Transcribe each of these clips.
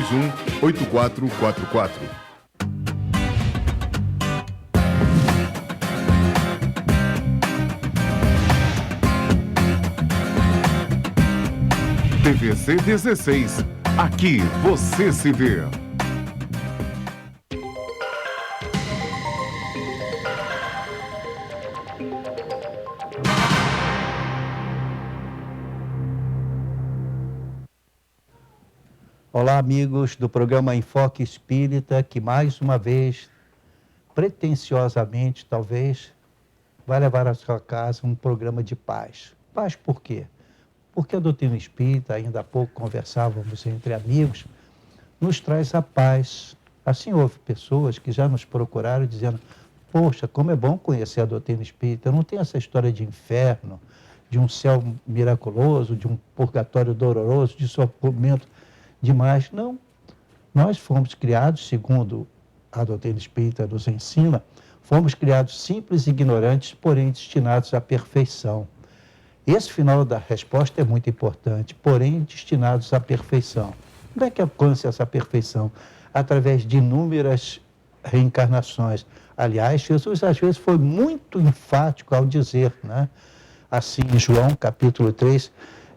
3621-8444. TVC 16. Aqui você se vê. Olá, amigos do programa Enfoque Espírita, que mais uma vez, pretensiosamente, talvez, vai levar à sua casa um programa de paz. Paz por quê? Porque a doutrina espírita, ainda há pouco conversávamos entre amigos, nos traz a paz. Assim, houve pessoas que já nos procuraram dizendo: poxa, como é bom conhecer a doutrina espírita, não tem essa história de inferno, de um céu miraculoso, de um purgatório doloroso, de sofrimento demais. Não, nós fomos criados, segundo a doutrina espírita nos ensina, fomos criados simples e ignorantes, porém destinados à perfeição. Esse final da resposta é muito importante, porém destinados à perfeição. Como é que alcança essa perfeição? Através de inúmeras reencarnações. Aliás, Jesus às vezes foi muito enfático ao dizer, né? Assim, em João capítulo 3,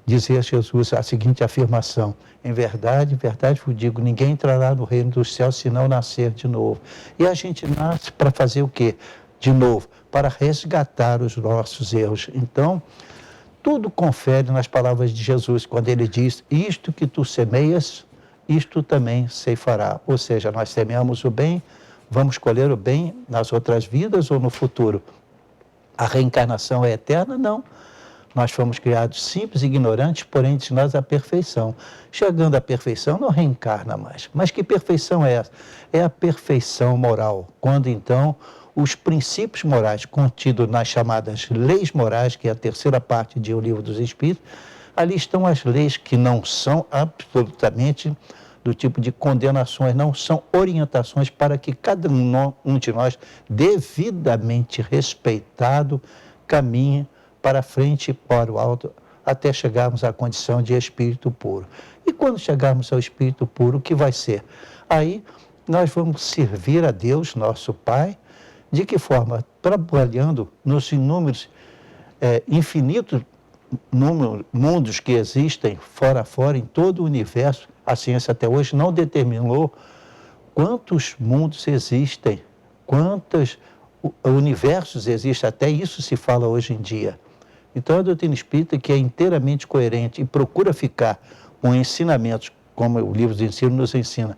dizia Jesus a seguinte afirmação: em verdade vos digo, ninguém entrará no reino dos céus se não nascer de novo. E a gente nasce para fazer o quê? De novo, para resgatar os nossos erros. Então, tudo confere nas palavras de Jesus, quando ele diz: isto que tu semeias, isto também ceifará. Ou seja, nós semeamos o bem, vamos colher o bem nas outras vidas ou no futuro. A reencarnação é eterna? Não. Nós fomos criados simples e ignorantes, porém destinados à perfeição. Chegando à perfeição, não reencarna mais. Mas que perfeição é essa? É a perfeição moral. Quando, então, os princípios morais contidos nas chamadas leis morais, que é a terceira parte do Livro dos Espíritos, ali estão as leis que não são absolutamente do tipo de condenações, não são orientações para que cada um de nós, devidamente respeitado, caminhe para frente e para o alto, até chegarmos à condição de espírito puro. E quando chegarmos ao espírito puro, o que vai ser? Aí nós vamos servir a Deus, nosso Pai. De que forma? Trabalhando nos inúmeros, infinitos mundos que existem fora a fora, em todo o universo. A ciência até hoje não determinou quantos mundos existem, quantos universos existem, até isso se fala hoje em dia. Então, a doutrina espírita, que é inteiramente coerente e procura ficar com ensinamentos, como o livro de ensino nos ensina,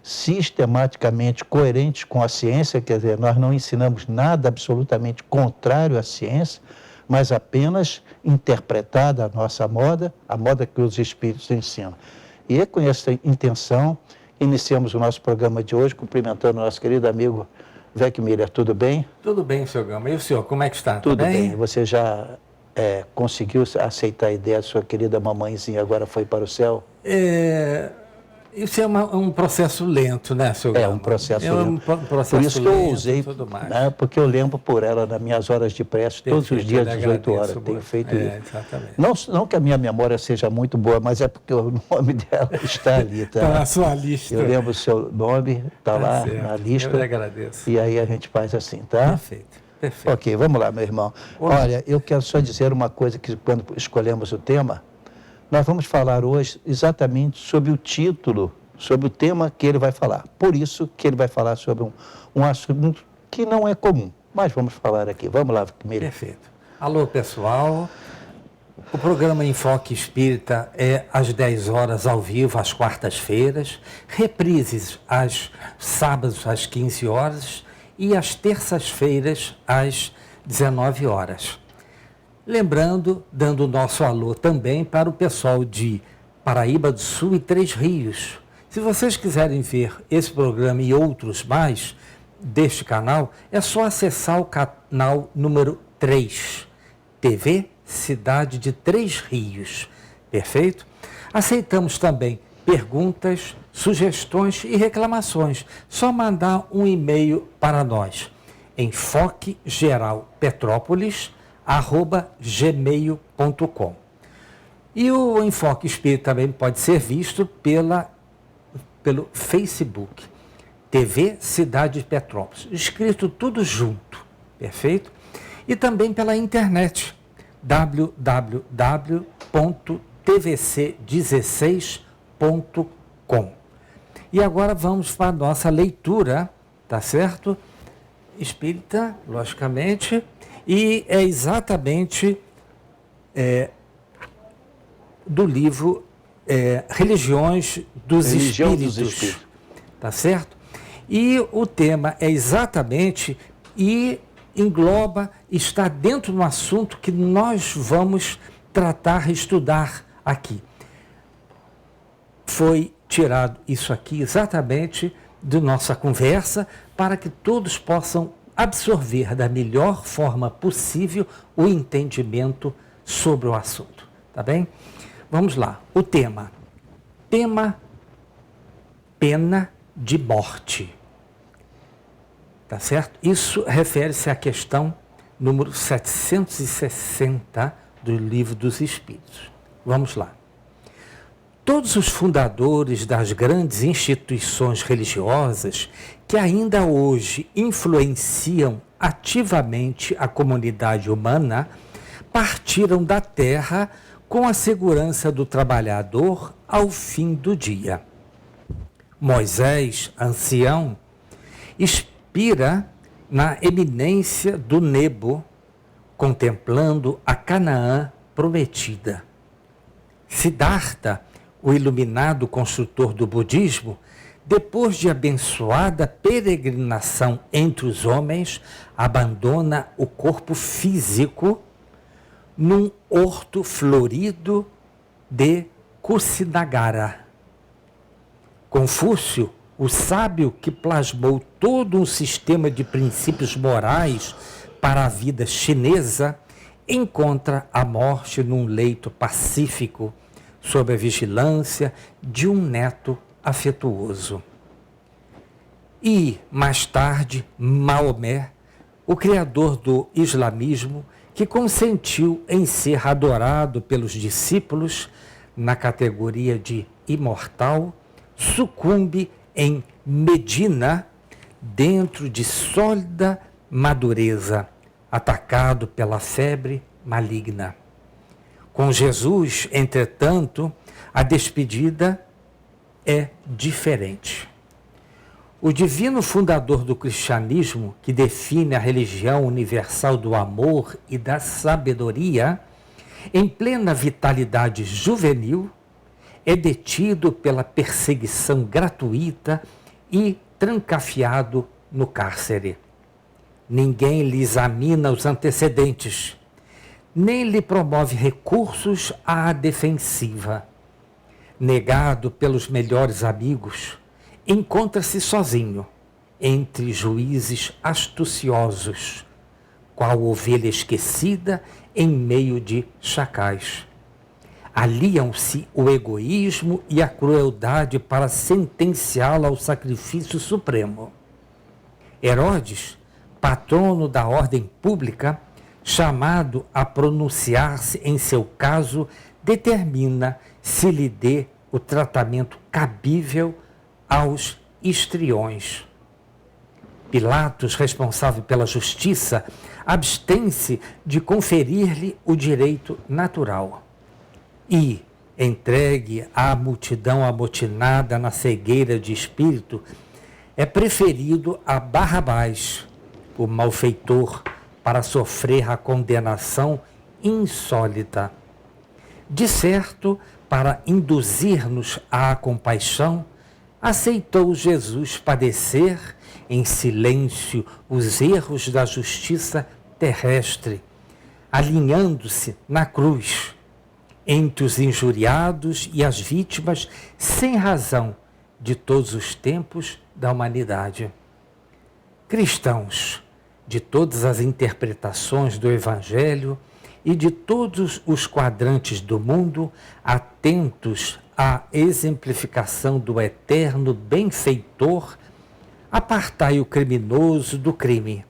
sistematicamente coerentes com a ciência, quer dizer, nós não ensinamos nada absolutamente contrário à ciência, mas apenas interpretada a nossa moda, a moda que os espíritos ensinam. E é com essa intenção, iniciamos o nosso programa de hoje, cumprimentando o nosso querido amigo Vec Miller. Tudo bem? Tudo bem, seu Gama. E o senhor, como é que está? Tudo bem. Você já conseguiu aceitar a ideia da sua querida mamãezinha, agora foi para o céu? Isso é um processo lento, né, seu Gama? É um processo lento. Processo por isso que eu usei, né, porque eu lembro por ela nas minhas horas de prece, todos os dias, 18 horas, tenho feito isso. Exatamente. Não que a minha memória seja muito boa, mas é porque o nome dela está ali. Está na sua lista. Eu lembro o seu nome, está lá certo. na lista. Eu agradeço. E aí a gente faz assim, tá? Perfeito. Perfeito. Ok, vamos lá, meu irmão. Olha, eu quero só dizer uma coisa, que quando escolhemos o tema, nós vamos falar hoje exatamente sobre o título, sobre o tema que ele vai falar. Por isso que ele vai falar sobre um assunto que não é comum, mas vamos falar aqui. Vamos lá, Camila. Perfeito. Alô, pessoal. O programa Enfoque Espírita é às 10 horas ao vivo, às quartas-feiras, reprises às sábados às 15 horas e às terças-feiras às 19 horas. Lembrando, dando o nosso alô também para o pessoal de Paraíba do Sul e Três Rios. Se vocês quiserem ver esse programa e outros mais deste canal, é só acessar o canal número 3, TV Cidade de Três Rios. Perfeito? Aceitamos também perguntas, sugestões e reclamações. Só mandar um e-mail para nós. enfoquegeralpetrópolis@gmail.com. E o Enfoque Espírita também pode ser visto pela pelo Facebook, TV Cidade de Petrópolis, escrito tudo junto, perfeito? E também pela internet, www.tvc16.com. E agora vamos para a nossa leitura, tá certo? Espírita, logicamente, e é exatamente do livro Religiões dos Espíritos, tá certo? E o tema é exatamente, e engloba, está dentro do assunto que nós vamos tratar, estudar aqui. Foi tirado isso aqui exatamente de nossa conversa para que todos possam absorver da melhor forma possível o entendimento sobre o assunto, tá bem? Vamos lá, o tema. Tema pena de morte. Tá certo? Isso refere-se à questão número 760 do Livro dos Espíritos. Vamos lá. Todos os fundadores das grandes instituições religiosas que ainda hoje influenciam ativamente a comunidade humana partiram da Terra com a segurança do trabalhador ao fim do dia. Moisés, ancião, expira na eminência do Nebo, contemplando a Canaã prometida. Siddhartha, o iluminado construtor do budismo, depois de abençoada peregrinação entre os homens, abandona o corpo físico num horto florido de Kusinagara. Confúcio, o sábio que plasmou todo um sistema de princípios morais para a vida chinesa, encontra a morte num leito pacífico, sob a vigilância de um neto afetuoso. E, mais tarde, Maomé, o criador do islamismo, que consentiu em ser adorado pelos discípulos na categoria de imortal, sucumbe em Medina, dentro de sólida madureza, atacado pela febre maligna. Com Jesus, entretanto, a despedida é diferente. O divino fundador do cristianismo, que define a religião universal do amor e da sabedoria, em plena vitalidade juvenil, é detido pela perseguição gratuita e trancafiado no cárcere. Ninguém lhe examina os antecedentes, nem lhe promove recursos à defensiva. Negado pelos melhores amigos, encontra-se sozinho, entre juízes astuciosos, qual ovelha esquecida em meio de chacais. Aliam-se o egoísmo e a crueldade para sentenciá-lo ao sacrifício supremo. Herodes, patrono da ordem pública, chamado a pronunciar-se em seu caso, determina se lhe dê o tratamento cabível aos histriões. Pilatos, responsável pela justiça, abstém-se de conferir-lhe o direito natural. E, entregue à multidão amotinada na cegueira de espírito, é preferido a Barrabás, o malfeitor, para sofrer a condenação insólita. De certo, para induzir-nos à compaixão, aceitou Jesus padecer em silêncio os erros da justiça terrestre, alinhando-se na cruz entre os injuriados e as vítimas sem razão de todos os tempos da humanidade. Cristãos de todas as interpretações do Evangelho e de todos os quadrantes do mundo, atentos à exemplificação do eterno benfeitor, apartai o criminoso do crime,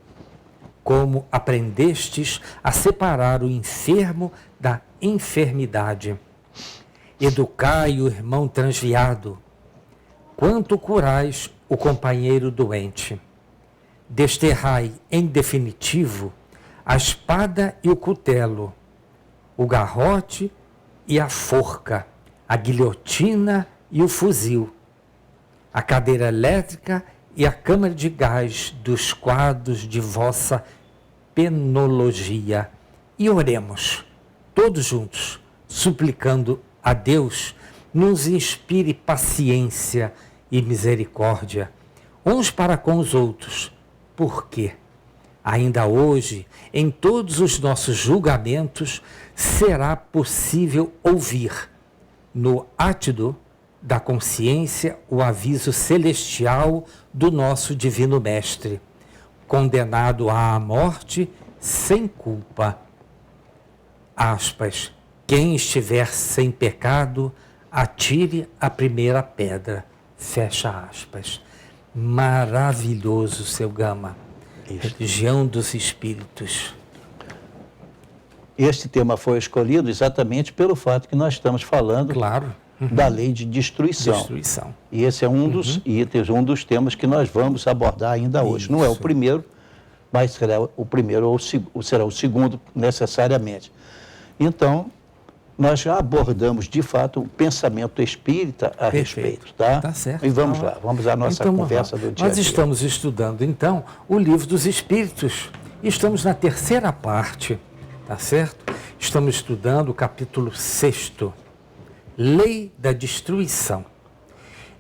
como aprendestes a separar o enfermo da enfermidade. Educai o irmão transviado, quanto curais o companheiro doente. Desterrai, em definitivo, a espada e o cutelo, o garrote e a forca, a guilhotina e o fuzil, a cadeira elétrica e a câmara de gás dos quadros de vossa penologia. E oremos, todos juntos, suplicando a Deus, nos inspire paciência e misericórdia, uns para com os outros, porque ainda hoje, em todos os nossos julgamentos, será possível ouvir, no átido da consciência, o aviso celestial do nosso Divino Mestre, condenado à morte sem culpa. Aspas, quem estiver sem pecado, atire a primeira pedra. Fecha aspas. Maravilhoso, seu Gama. Religião dos Espíritos. Este tema foi escolhido exatamente pelo fato que nós estamos falando Claro. da lei de destruição. E esse é um dos itens, um dos temas que nós vamos abordar ainda hoje. Não é o primeiro, mas será o primeiro ou será o segundo necessariamente. Então, nós já abordamos, de fato, o pensamento espírita a respeito, tá? Tá certo. E vamos lá, vamos à nossa conversa do dia a dia. Nós estamos estudando, então, o Livro dos Espíritos. Estamos na terceira parte, tá certo? Estamos estudando o capítulo 6º, Lei da Destruição.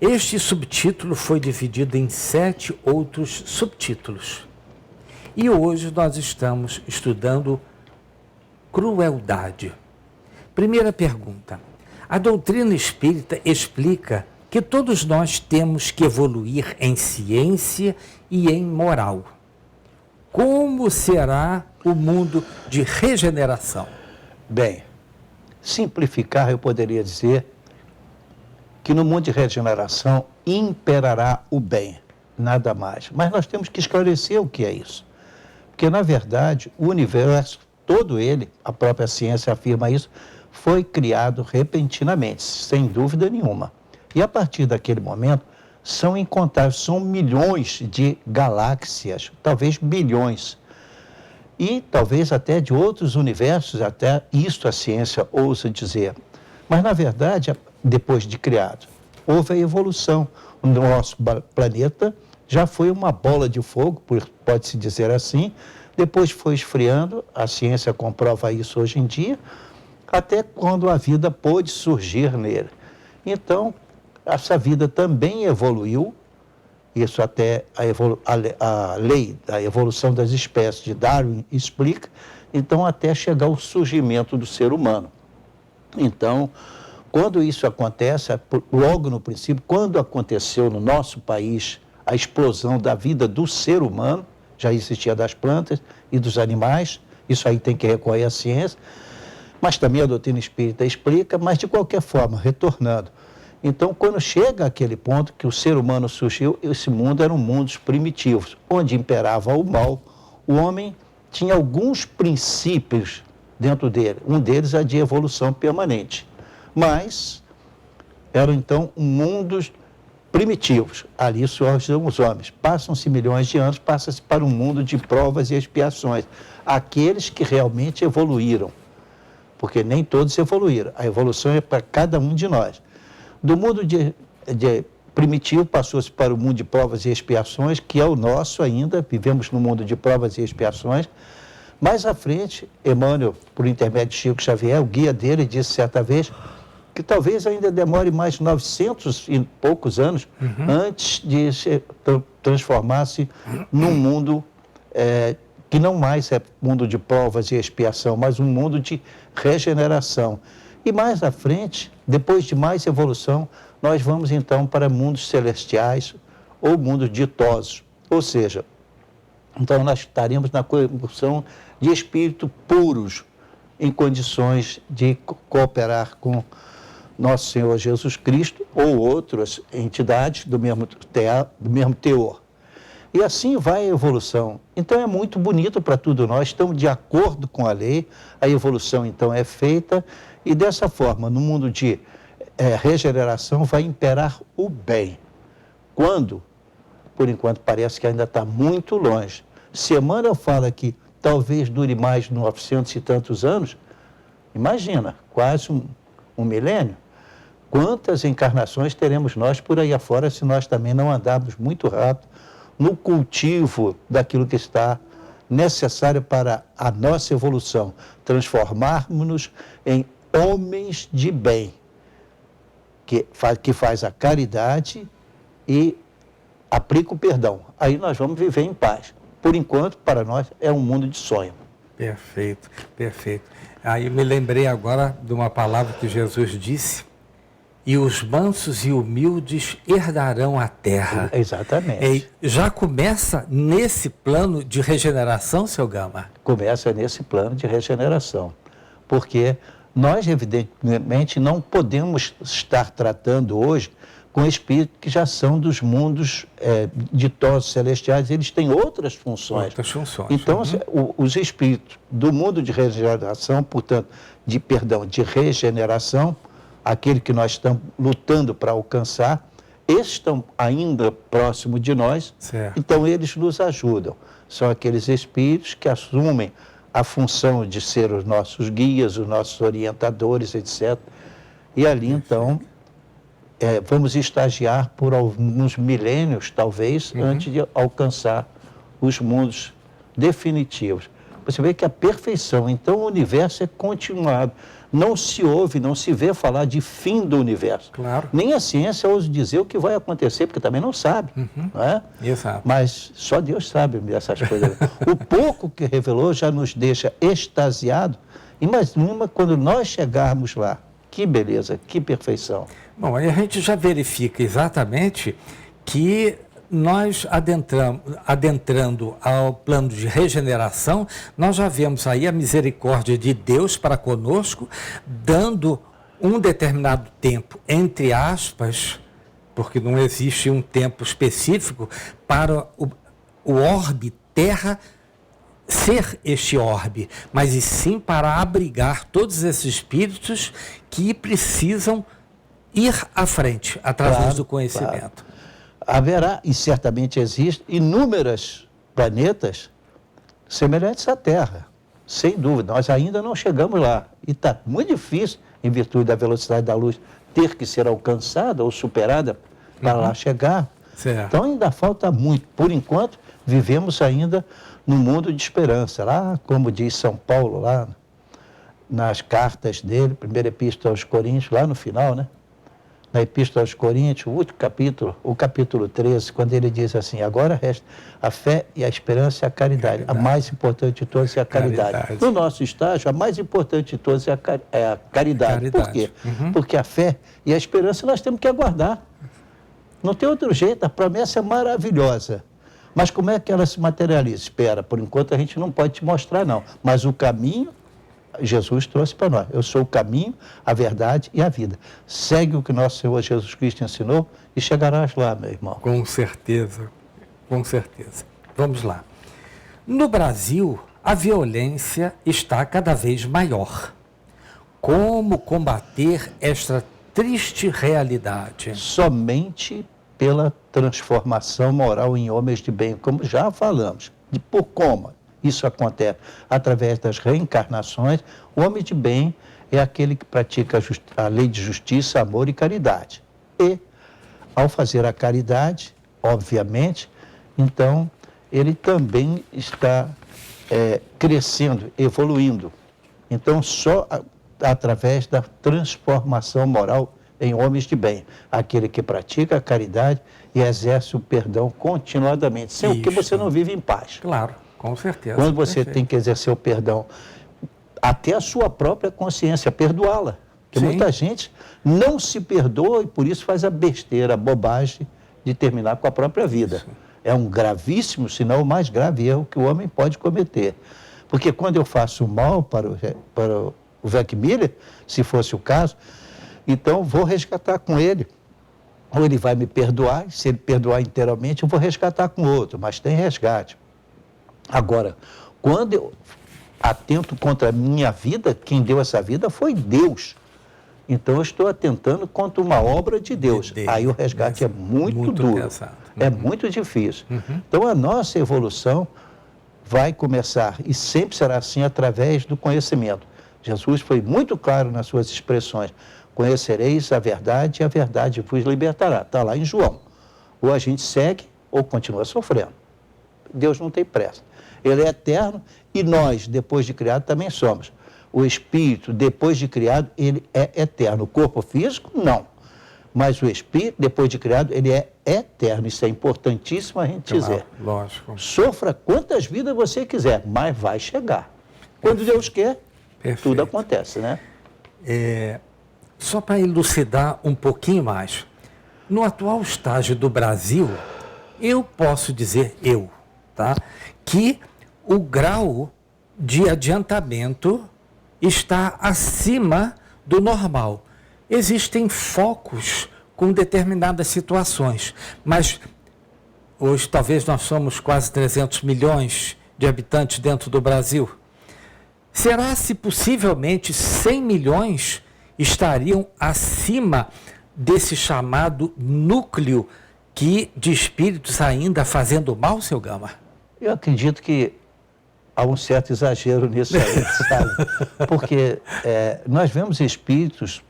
Este subtítulo foi dividido em 7 outros subtítulos. E hoje nós estamos estudando crueldade. Primeira pergunta. A doutrina espírita explica que todos nós temos que evoluir em ciência e em moral. Como será o mundo de regeneração? Bem, simplificar, eu poderia dizer que no mundo de regeneração imperará o bem, nada mais. Mas nós temos que esclarecer o que é isso. Porque, na verdade, o universo, todo ele, a própria ciência afirma isso, foi criado repentinamente, sem dúvida nenhuma. E a partir daquele momento, são incontáveis, são milhões de galáxias, talvez bilhões. E talvez até de outros universos, até isto a ciência ousa dizer. Mas, na verdade, depois de criado, houve a evolução. O nosso planeta já foi uma bola de fogo, pode-se dizer assim, depois foi esfriando, a ciência comprova isso hoje em dia, até quando a vida pôde surgir nele. Então, essa vida também evoluiu, isso até a lei da evolução das espécies de Darwin explica, então até chegar ao surgimento do ser humano. Então, quando isso acontece, logo no princípio, quando aconteceu no nosso país a explosão da vida do ser humano, já existia das plantas e dos animais, isso aí tem que recorrer à ciência, mas também a doutrina espírita explica, mas de qualquer forma, retornando. Então, quando chega aquele ponto que o ser humano surgiu, esse mundo era um mundo primitivo, onde imperava o mal, o homem tinha alguns princípios dentro dele, um deles é de evolução permanente, mas eram então mundos primitivos, ali surgem os homens, passam-se milhões de anos, passa-se para um mundo de provas e expiações, aqueles que realmente evoluíram, porque nem todos evoluíram, a evolução é para cada um de nós. Do mundo de primitivo passou-se para o mundo de provas e expiações, que é o nosso ainda, vivemos no mundo de provas e expiações. Mais à frente, Emmanuel, por intermédio de Chico Xavier, o guia dele, disse certa vez que talvez ainda demore mais 900 e poucos anos antes de se transformar-se num mundo que não mais é mundo de provas e expiação, mas um mundo de regeneração. E mais à frente, depois de mais evolução, nós vamos então para mundos celestiais ou mundos ditosos. Ou seja, então nós estaremos na condição de espíritos puros, em condições de cooperar com nosso Senhor Jesus Cristo ou outras entidades do mesmo teor. E assim vai a evolução. Então é muito bonito para tudo nós, estamos de acordo com a lei, a evolução então é feita e dessa forma, no mundo de regeneração, vai imperar o bem. Quando? Por enquanto parece que ainda está muito longe. Se Emmanuel fala que talvez dure mais 900 e tantos anos, imagina, quase um milênio. Quantas encarnações teremos nós por aí afora se nós também não andarmos muito rápido no cultivo daquilo que está necessário para a nossa evolução, transformarmos-nos em homens de bem, que faz a caridade e aplica o perdão. Aí nós vamos viver em paz. Por enquanto, para nós, é um mundo de sonho. Perfeito, perfeito. Aí me lembrei agora de uma palavra que Jesus disse: e os mansos e humildes herdarão a terra. Exatamente. Já começa nesse plano de regeneração, seu Gama? Começa nesse plano de regeneração. Porque nós, evidentemente, não podemos estar tratando hoje com espíritos que já são dos mundos ditosos celestiais, eles têm outras funções. Outras funções. Então, os espíritos do mundo de regeneração, portanto, de regeneração, aquele que nós estamos lutando para alcançar, esses estão ainda próximos de nós, certo. Então eles nos ajudam. São aqueles espíritos que assumem a função de ser os nossos guias, os nossos orientadores, etc. E ali, então, vamos estagiar por alguns milênios, talvez, antes de alcançar os mundos definitivos. Você vê que a perfeição, então o universo é continuado. Não se ouve, não se vê falar de fim do universo. Claro. Nem a ciência ousa dizer o que vai acontecer, porque também não sabe. Não é? Exato. Mas só Deus sabe essas coisas. O pouco que revelou já nos deixa extasiados. Imagina quando nós chegarmos lá. Que beleza, que perfeição. Bom, aí a gente já verifica exatamente que nós adentrando ao plano de regeneração, nós já vemos aí a misericórdia de Deus para conosco, dando um determinado tempo, entre aspas, porque não existe um tempo específico para o orbe Terra ser este orbe, mas e sim para abrigar todos esses espíritos que precisam ir à frente, através do conhecimento. Claro. Haverá, e certamente existem, inúmeros planetas semelhantes à Terra, sem dúvida. Nós ainda não chegamos lá. E está muito difícil, em virtude da velocidade da luz, ter que ser alcançada ou superada para lá chegar. Certo. Então ainda falta muito. Por enquanto, vivemos ainda num mundo de esperança. Lá, como diz São Paulo, lá nas cartas dele, primeira epístola aos Coríntios, lá no final, né? Na Epístola aos Coríntios, o último capítulo, o capítulo 13, quando ele diz assim: agora resta a fé e a esperança e a caridade. A mais importante de todas é a caridade. No nosso estágio, a mais importante de todas é a caridade. Por quê? Porque a fé e a esperança nós temos que aguardar. Não tem outro jeito, a promessa é maravilhosa. Mas como é que ela se materializa? Espera, por enquanto a gente não pode te mostrar, não. Mas o caminho Jesus trouxe para nós. Eu sou o caminho, a verdade e a vida. Segue o que nosso Senhor Jesus Cristo ensinou e chegarás lá, meu irmão. Com certeza, com certeza. Vamos lá. No Brasil, a violência está cada vez maior. Como combater esta triste realidade? Somente pela transformação moral em homens de bem, como já falamos. E por como? Isso acontece através das reencarnações. O homem de bem é aquele que pratica a lei de justiça, amor e caridade. E, ao fazer a caridade, obviamente, então, ele também está crescendo, evoluindo. Então, só através da transformação moral em homens de bem. Aquele que pratica a caridade e exerce o perdão continuadamente, sem o que você não vive em paz. Claro. Com certeza. Quando você tem que exercer o perdão, até a sua própria consciência, perdoá-la. Porque muita gente não se perdoa e por isso faz a besteira, a bobagem de terminar com a própria vida. Isso. É um gravíssimo, se não o mais grave erro que o homem pode cometer. Porque quando eu faço mal para o Weck Miller, se fosse o caso, então vou resgatar com ele. Ou ele vai me perdoar, se ele perdoar inteiramente, eu vou resgatar com outro, mas tem resgate. Agora, quando eu atento contra a minha vida, quem deu essa vida foi Deus. Então eu estou atentando contra uma obra de Deus. Aí o resgate é muito duro, pesado. é muito difícil. Então a nossa evolução vai começar, e sempre será assim, através do conhecimento. Jesus foi muito claro nas suas expressões: conhecereis a verdade e a verdade vos libertará. Está lá em João. Ou a gente segue ou continua sofrendo. Deus não tem pressa. Ele é eterno e nós, depois de criado, também somos. O espírito, depois de criado, ele é eterno. O corpo físico, não. Mas o espírito, depois de criado, ele é eterno. Isso é importantíssimo a gente dizer. Lógico. Sofra quantas vidas você quiser, mas vai chegar. Quando Deus quer, tudo acontece, né? Só para elucidar um pouquinho mais, no atual estágio do Brasil, eu posso dizer, tá, que o grau de adiantamento está acima do normal. Existem focos com determinadas situações, mas hoje talvez nós somos quase 300 milhões de habitantes dentro do Brasil. Será se possivelmente 100 milhões estariam acima desse chamado núcleo de espíritos ainda fazendo mal, seu Gama? Eu acredito que há um certo exagero nisso aí, sabe? Porque nós vemos espíritos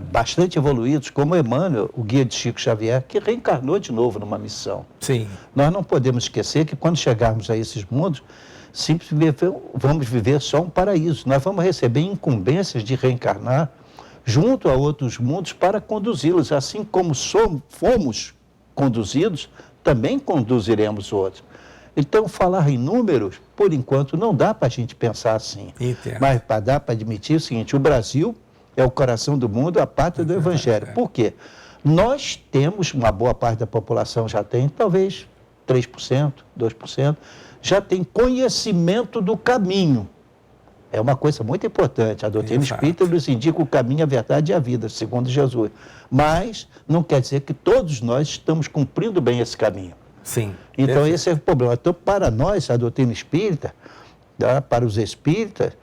bastante evoluídos, como Emmanuel, o guia de Chico Xavier, que reencarnou de novo numa missão. Sim. Nós não podemos esquecer que quando chegarmos a esses mundos, simplesmente vamos viver só um paraíso. Nós vamos receber incumbências de reencarnar junto a outros mundos para conduzi-los. Assim como fomos conduzidos, também conduziremos outros. Então, falar em números, por enquanto, não dá para a gente pensar assim. Entendo. Mas dá para admitir o seguinte: o Brasil é o coração do mundo, a pátria do Evangelho. Por quê? Nós temos, uma boa parte da população já tem, talvez 3%, 2%, já tem conhecimento do caminho. É uma coisa muito importante. A doutrina espírita nos indica o caminho, a verdade e a vida, segundo Jesus. Mas não quer dizer que todos nós estamos cumprindo bem esse caminho. Sim. Então esse é o problema. Então, para nós, a doutrina espírita, para os espíritas,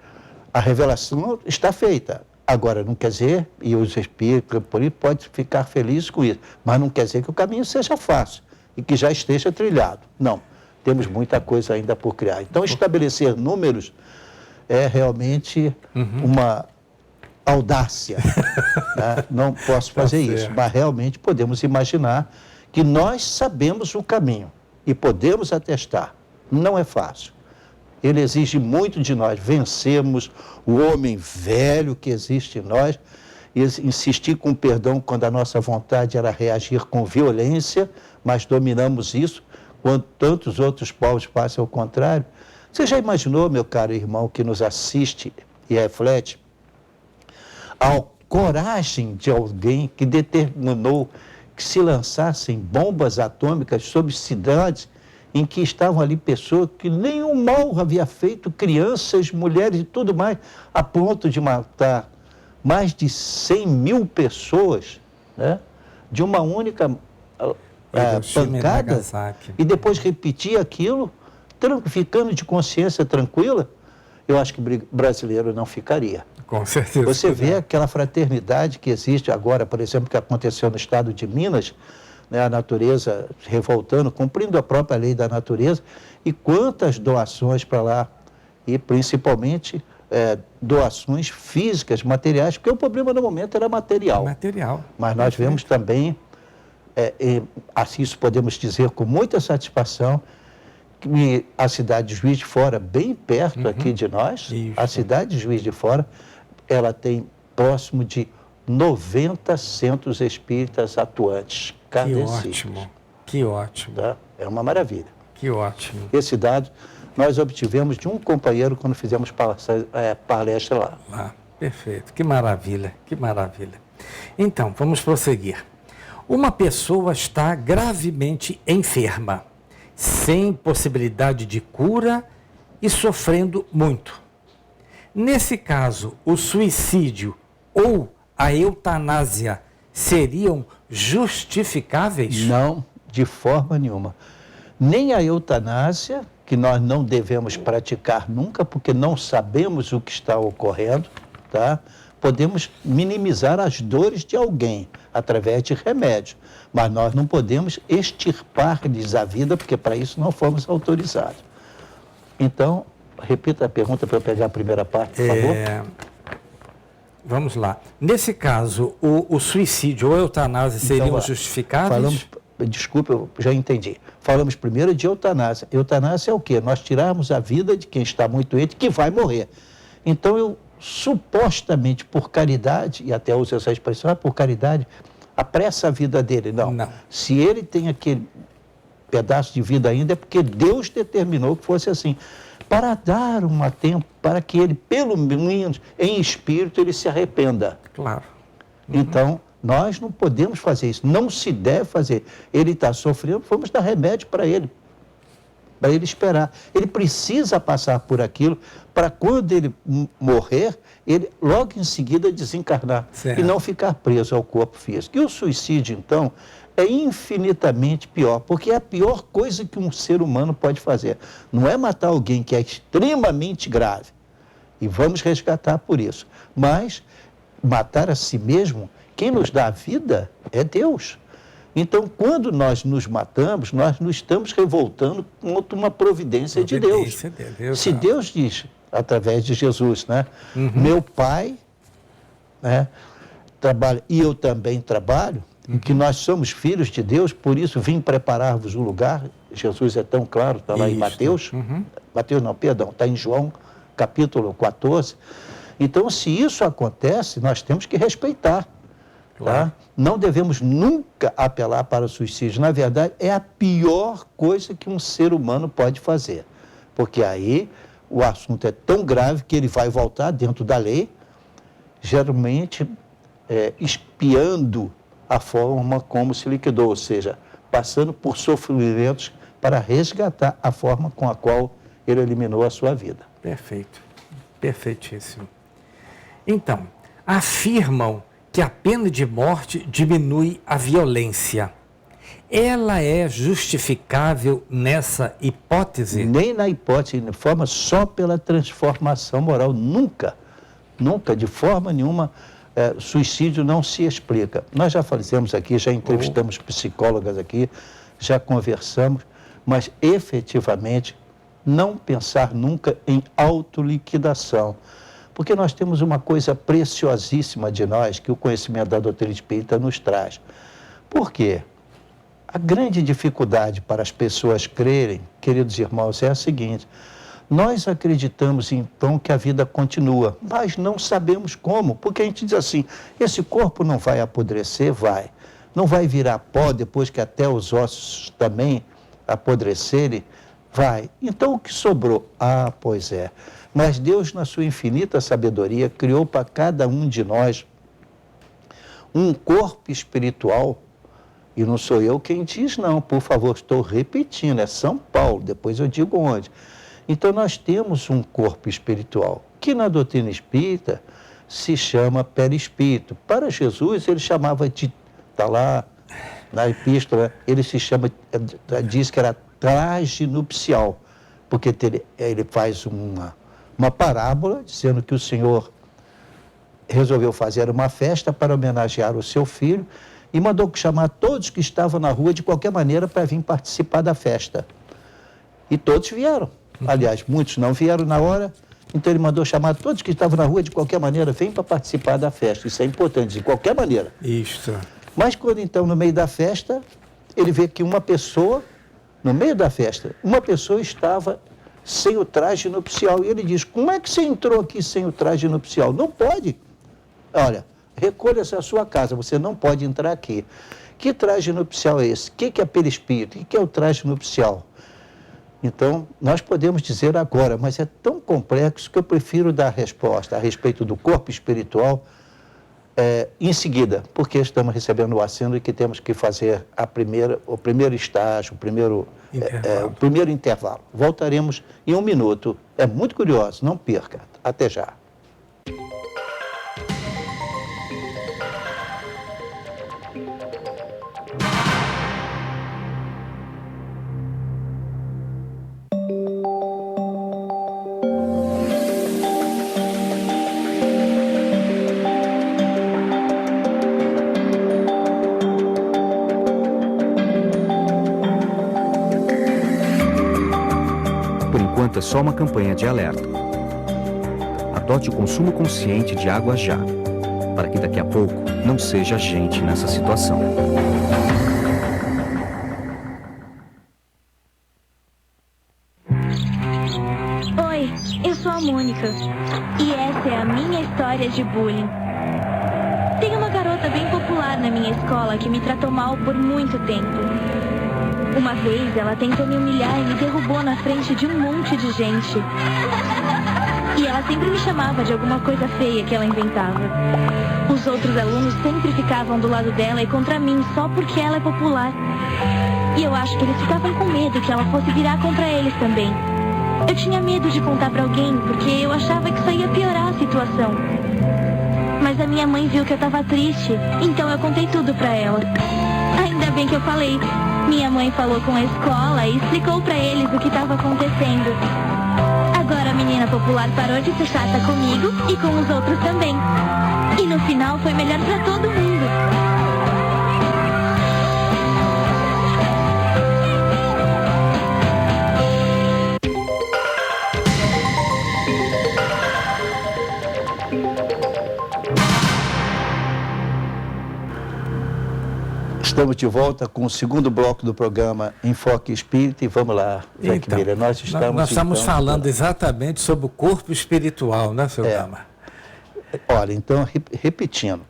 a revelação está feita. Agora, não quer dizer, e os espíritos por aí podem ficar felizes com isso, mas não quer dizer que o caminho seja fácil e que já esteja trilhado. Não. Temos muita coisa ainda por criar. Então, estabelecer números é realmente uma audácia. Né? Não posso fazer isso, mas realmente podemos imaginar que nós sabemos o caminho e podemos atestar. Não é fácil. Ele exige muito de nós. Vencemos o homem velho que existe em nós, e insistir com perdão quando a nossa vontade era reagir com violência, mas dominamos isso, quando tantos outros povos passam ao contrário. Você já imaginou, meu caro irmão, que nos assiste e reflete, a coragem de alguém que determinou que se lançassem bombas atômicas sobre cidades em que estavam ali pessoas que nenhum mal havia feito, crianças, mulheres e tudo mais, a ponto de matar mais de 100 mil pessoas, né, de uma única pancada, e depois repetir aquilo, ficando de consciência tranquila. Eu acho que brasileiro não ficaria. Com certeza. Você vê aquela fraternidade que existe agora, por exemplo, que aconteceu no estado de Minas, né, a natureza revoltando, cumprindo a própria lei da natureza, e quantas doações para lá, e principalmente doações físicas, materiais, porque o problema no momento era material. Mas nós vemos também, assim isso podemos dizer com muita satisfação, que a cidade de Juiz de Fora, bem perto aqui de nós, a cidade de Juiz de Fora, ela tem próximo de 90 centros espíritas atuantes. Que ótimo. Tá? É uma maravilha. Que ótimo. Esse dado nós obtivemos de um companheiro quando fizemos palestra lá. Perfeito. Que maravilha, que maravilha. Então, vamos prosseguir. Uma pessoa está gravemente enferma, sem possibilidade de cura e sofrendo muito. Nesse caso, o suicídio ou a eutanásia seriam justificáveis? Não, de forma nenhuma. Nem a eutanásia, que nós não devemos praticar nunca, porque não sabemos o que está ocorrendo, tá? podemos minimizar as dores de alguém através de remédio, mas nós não podemos extirpar-lhes a vida, porque para isso não fomos autorizados. Então, repita a pergunta para eu pegar a primeira parte, por favor. Vamos lá. Nesse caso, o suicídio ou a eutanásia seriam Então, justificáveis? Desculpa, eu já entendi. Falamos primeiro de eutanásia. Eutanásia é o quê? Nós tirarmos a vida de quem está muito doente, que vai morrer. Então, eu supostamente, por caridade, e até uso essa expressão, por caridade, apressa a vida dele. Não. Se ele tem aquele pedaço de vida ainda, é porque Deus determinou que fosse assim. Para dar um tempo, para que ele, pelo menos, em espírito, ele se arrependa. Claro. Então, nós não podemos fazer isso, não se deve fazer. Ele está sofrendo, vamos dar remédio para ele esperar. Ele precisa passar por aquilo para quando ele morrer, ele logo em seguida desencarnar. Certo. E não ficar preso ao corpo físico. E o suicídio, então, é infinitamente pior, porque é a pior coisa que um ser humano pode fazer. Não é matar alguém que é extremamente grave, e vamos resgatar por isso, mas matar a si mesmo, quem nos dá a vida é Deus. Então, quando nós nos matamos, nós nos estamos revoltando contra uma providência de Deus. Se Deus diz, através de Jesus, né? Meu Pai, né, trabalha, e eu também trabalho, que nós somos filhos de Deus, por isso vim preparar-vos um lugar. Jesus é tão claro, está lá em Mateus. Mateus não, perdão, está em João, capítulo 14. Então, se isso acontece, nós temos que respeitar. Tá? Não devemos nunca apelar para o suicídio. Na verdade, é a pior coisa que um ser humano pode fazer. Porque aí o assunto é tão grave que ele vai voltar dentro da lei, geralmente espiando a forma como se liquidou, ou seja, passando por sofrimentos para resgatar a forma com a qual ele eliminou a sua vida. Perfeito, perfeitíssimo. Então, afirmam que a pena de morte diminui a violência. Ela é justificável nessa hipótese? Nem na hipótese, de forma só pela transformação moral. Nunca, de forma nenhuma, suicídio não se explica. Nós já fizemos aqui, já entrevistamos psicólogas aqui, já conversamos, mas efetivamente não pensar nunca em autoliquidação. Porque nós temos uma coisa preciosíssima de nós, que o conhecimento da doutrina espírita nos traz. Por quê? A grande dificuldade para as pessoas crerem, queridos irmãos, é a seguinte: nós acreditamos então que a vida continua, mas não sabemos como, porque a gente diz assim, esse corpo não vai apodrecer? Vai. Não vai virar pó depois que até os ossos também apodrecerem? Vai. Então o que sobrou? Ah, pois é. Mas Deus, na sua infinita sabedoria, criou para cada um de nós um corpo espiritual. E não sou eu quem diz, não, por favor, estou repetindo, é São Paulo, depois eu digo onde. Então nós temos um corpo espiritual, que na doutrina espírita se chama perispírito. Para Jesus ele chamava de, está lá na epístola, ele se chama, diz que era traje nupcial, porque ele faz uma parábola dizendo que o Senhor resolveu fazer uma festa para homenagear o seu filho e mandou chamar todos que estavam na rua de qualquer maneira para vir participar da festa. E todos vieram. Aliás, muitos não vieram na hora, então ele mandou chamar todos que estavam na rua de qualquer maneira, vem para participar da festa. Isso é importante, de qualquer maneira. Isso. Mas quando então, no meio da festa, ele vê que uma pessoa, no meio da festa, uma pessoa estava sem o traje nupcial. E ele diz, como é que você entrou aqui sem o traje nupcial? Não pode. Olha, recolha-se à sua casa, você não pode entrar aqui. Que traje nupcial é esse? O que é perispírito? O que é o traje nupcial? Então, nós podemos dizer agora, mas é tão complexo que eu prefiro dar a resposta a respeito do corpo espiritual em seguida, porque estamos recebendo o aceno e que temos que fazer o primeiro estágio, o primeiro intervalo. Voltaremos em 1 minuto. É muito curioso, não perca. Até já. enquanto é só uma campanha de alerta. Adote o consumo consciente de água já, para que daqui a pouco não seja a gente nessa situação. Oi, eu sou a Mônica e essa é a minha história de bullying. Tem uma garota bem popular na minha escola que me tratou mal por muito tempo. Uma vez ela tentou me humilhar e me derrubou na frente de um monte de gente. E ela sempre me chamava de alguma coisa feia que ela inventava. Os outros alunos sempre ficavam do lado dela e contra mim só porque ela é popular. E eu acho que eles ficavam com medo que ela fosse virar contra eles também. Eu tinha medo de contar pra alguém porque eu achava que isso ia piorar a situação. Mas a minha mãe viu que eu tava triste, então eu contei tudo pra ela. Ainda bem que eu falei. Minha mãe falou com a escola e explicou pra eles o que estava acontecendo. Agora a menina popular parou de ser chata comigo e com os outros também. E no final foi melhor pra todo mundo. Estamos de volta com o segundo bloco do programa Enfoque Espírita e vamos lá, Jack Miller. Nós estamos falando exatamente sobre o corpo espiritual, né, seu Gama? Olha, então, repetindo,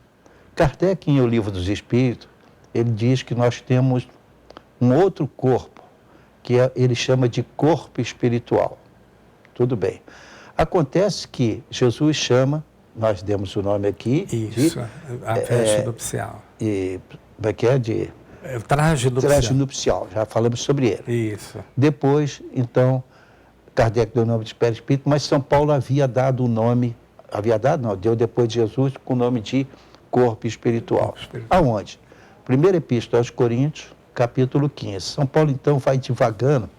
Kardec, em O Livro dos Espíritos, ele diz que nós temos um outro corpo, que ele chama de corpo espiritual. Tudo bem. Acontece que Jesus chama, nós demos o nome aqui... Isso, a festa nupcial. Como é que é? Traje nupcial. Traje nupcial, já falamos sobre ele. Isso. Depois, então, Kardec deu o nome de perispírito, mas São Paulo havia dado o nome, deu depois de Jesus com o nome de corpo espiritual. Aonde? Primeira Epístola aos Coríntios, capítulo 15. São Paulo, então, vai divagando,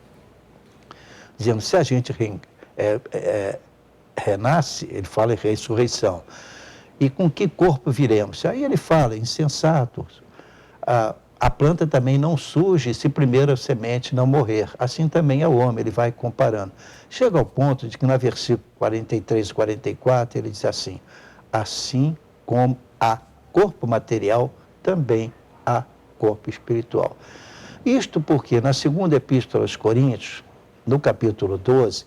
dizendo, se a gente renasce, ele fala em ressurreição, e com que corpo viremos? Aí ele fala, insensatos, a planta também não surge se primeiro a semente não morrer. Assim também é o homem, ele vai comparando. Chega ao ponto de que na versículo 43 e 44, ele diz assim, assim como há corpo material, também há corpo espiritual. Isto porque na segunda epístola aos Coríntios, no capítulo 12,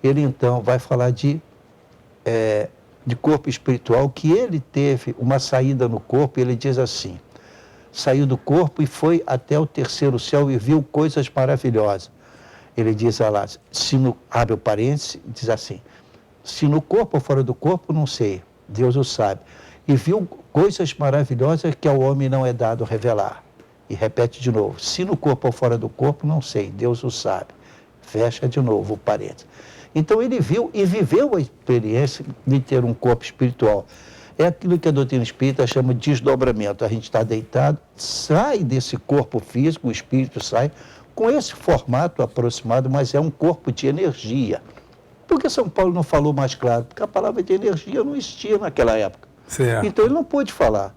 ele então vai falar de corpo espiritual, que ele teve uma saída no corpo, e ele diz assim, saiu do corpo e foi até o terceiro céu e viu coisas maravilhosas. Ele diz lá, abre o parênteses, diz assim, se no corpo ou fora do corpo, não sei, Deus o sabe. E viu coisas maravilhosas que ao homem não é dado revelar. E repete de novo, se no corpo ou fora do corpo, não sei, Deus o sabe. Fecha de novo o parênteses. Então ele viu e viveu a experiência de ter um corpo espiritual. É aquilo que a doutrina espírita chama de desdobramento. A gente está deitado, sai desse corpo físico, o espírito sai, com esse formato aproximado, mas é um corpo de energia. Por que São Paulo não falou mais claro? Porque a palavra de energia não existia naquela época. Certo. Então ele não pôde falar.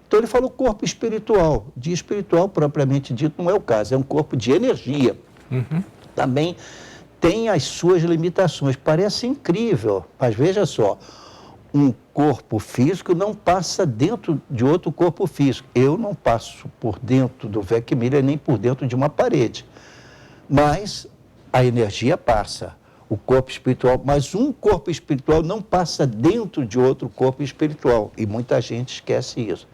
Então ele falou corpo espiritual. De espiritual, propriamente dito, não é o caso, é um corpo de energia. Uhum. Também tem as suas limitações. Parece incrível, mas veja só, um corpo físico não passa dentro de outro corpo físico. Eu não passo por dentro do Jack Miller nem por dentro de uma parede. Mas a energia passa, o corpo espiritual, mas um corpo espiritual não passa dentro de outro corpo espiritual. E muita gente esquece isso.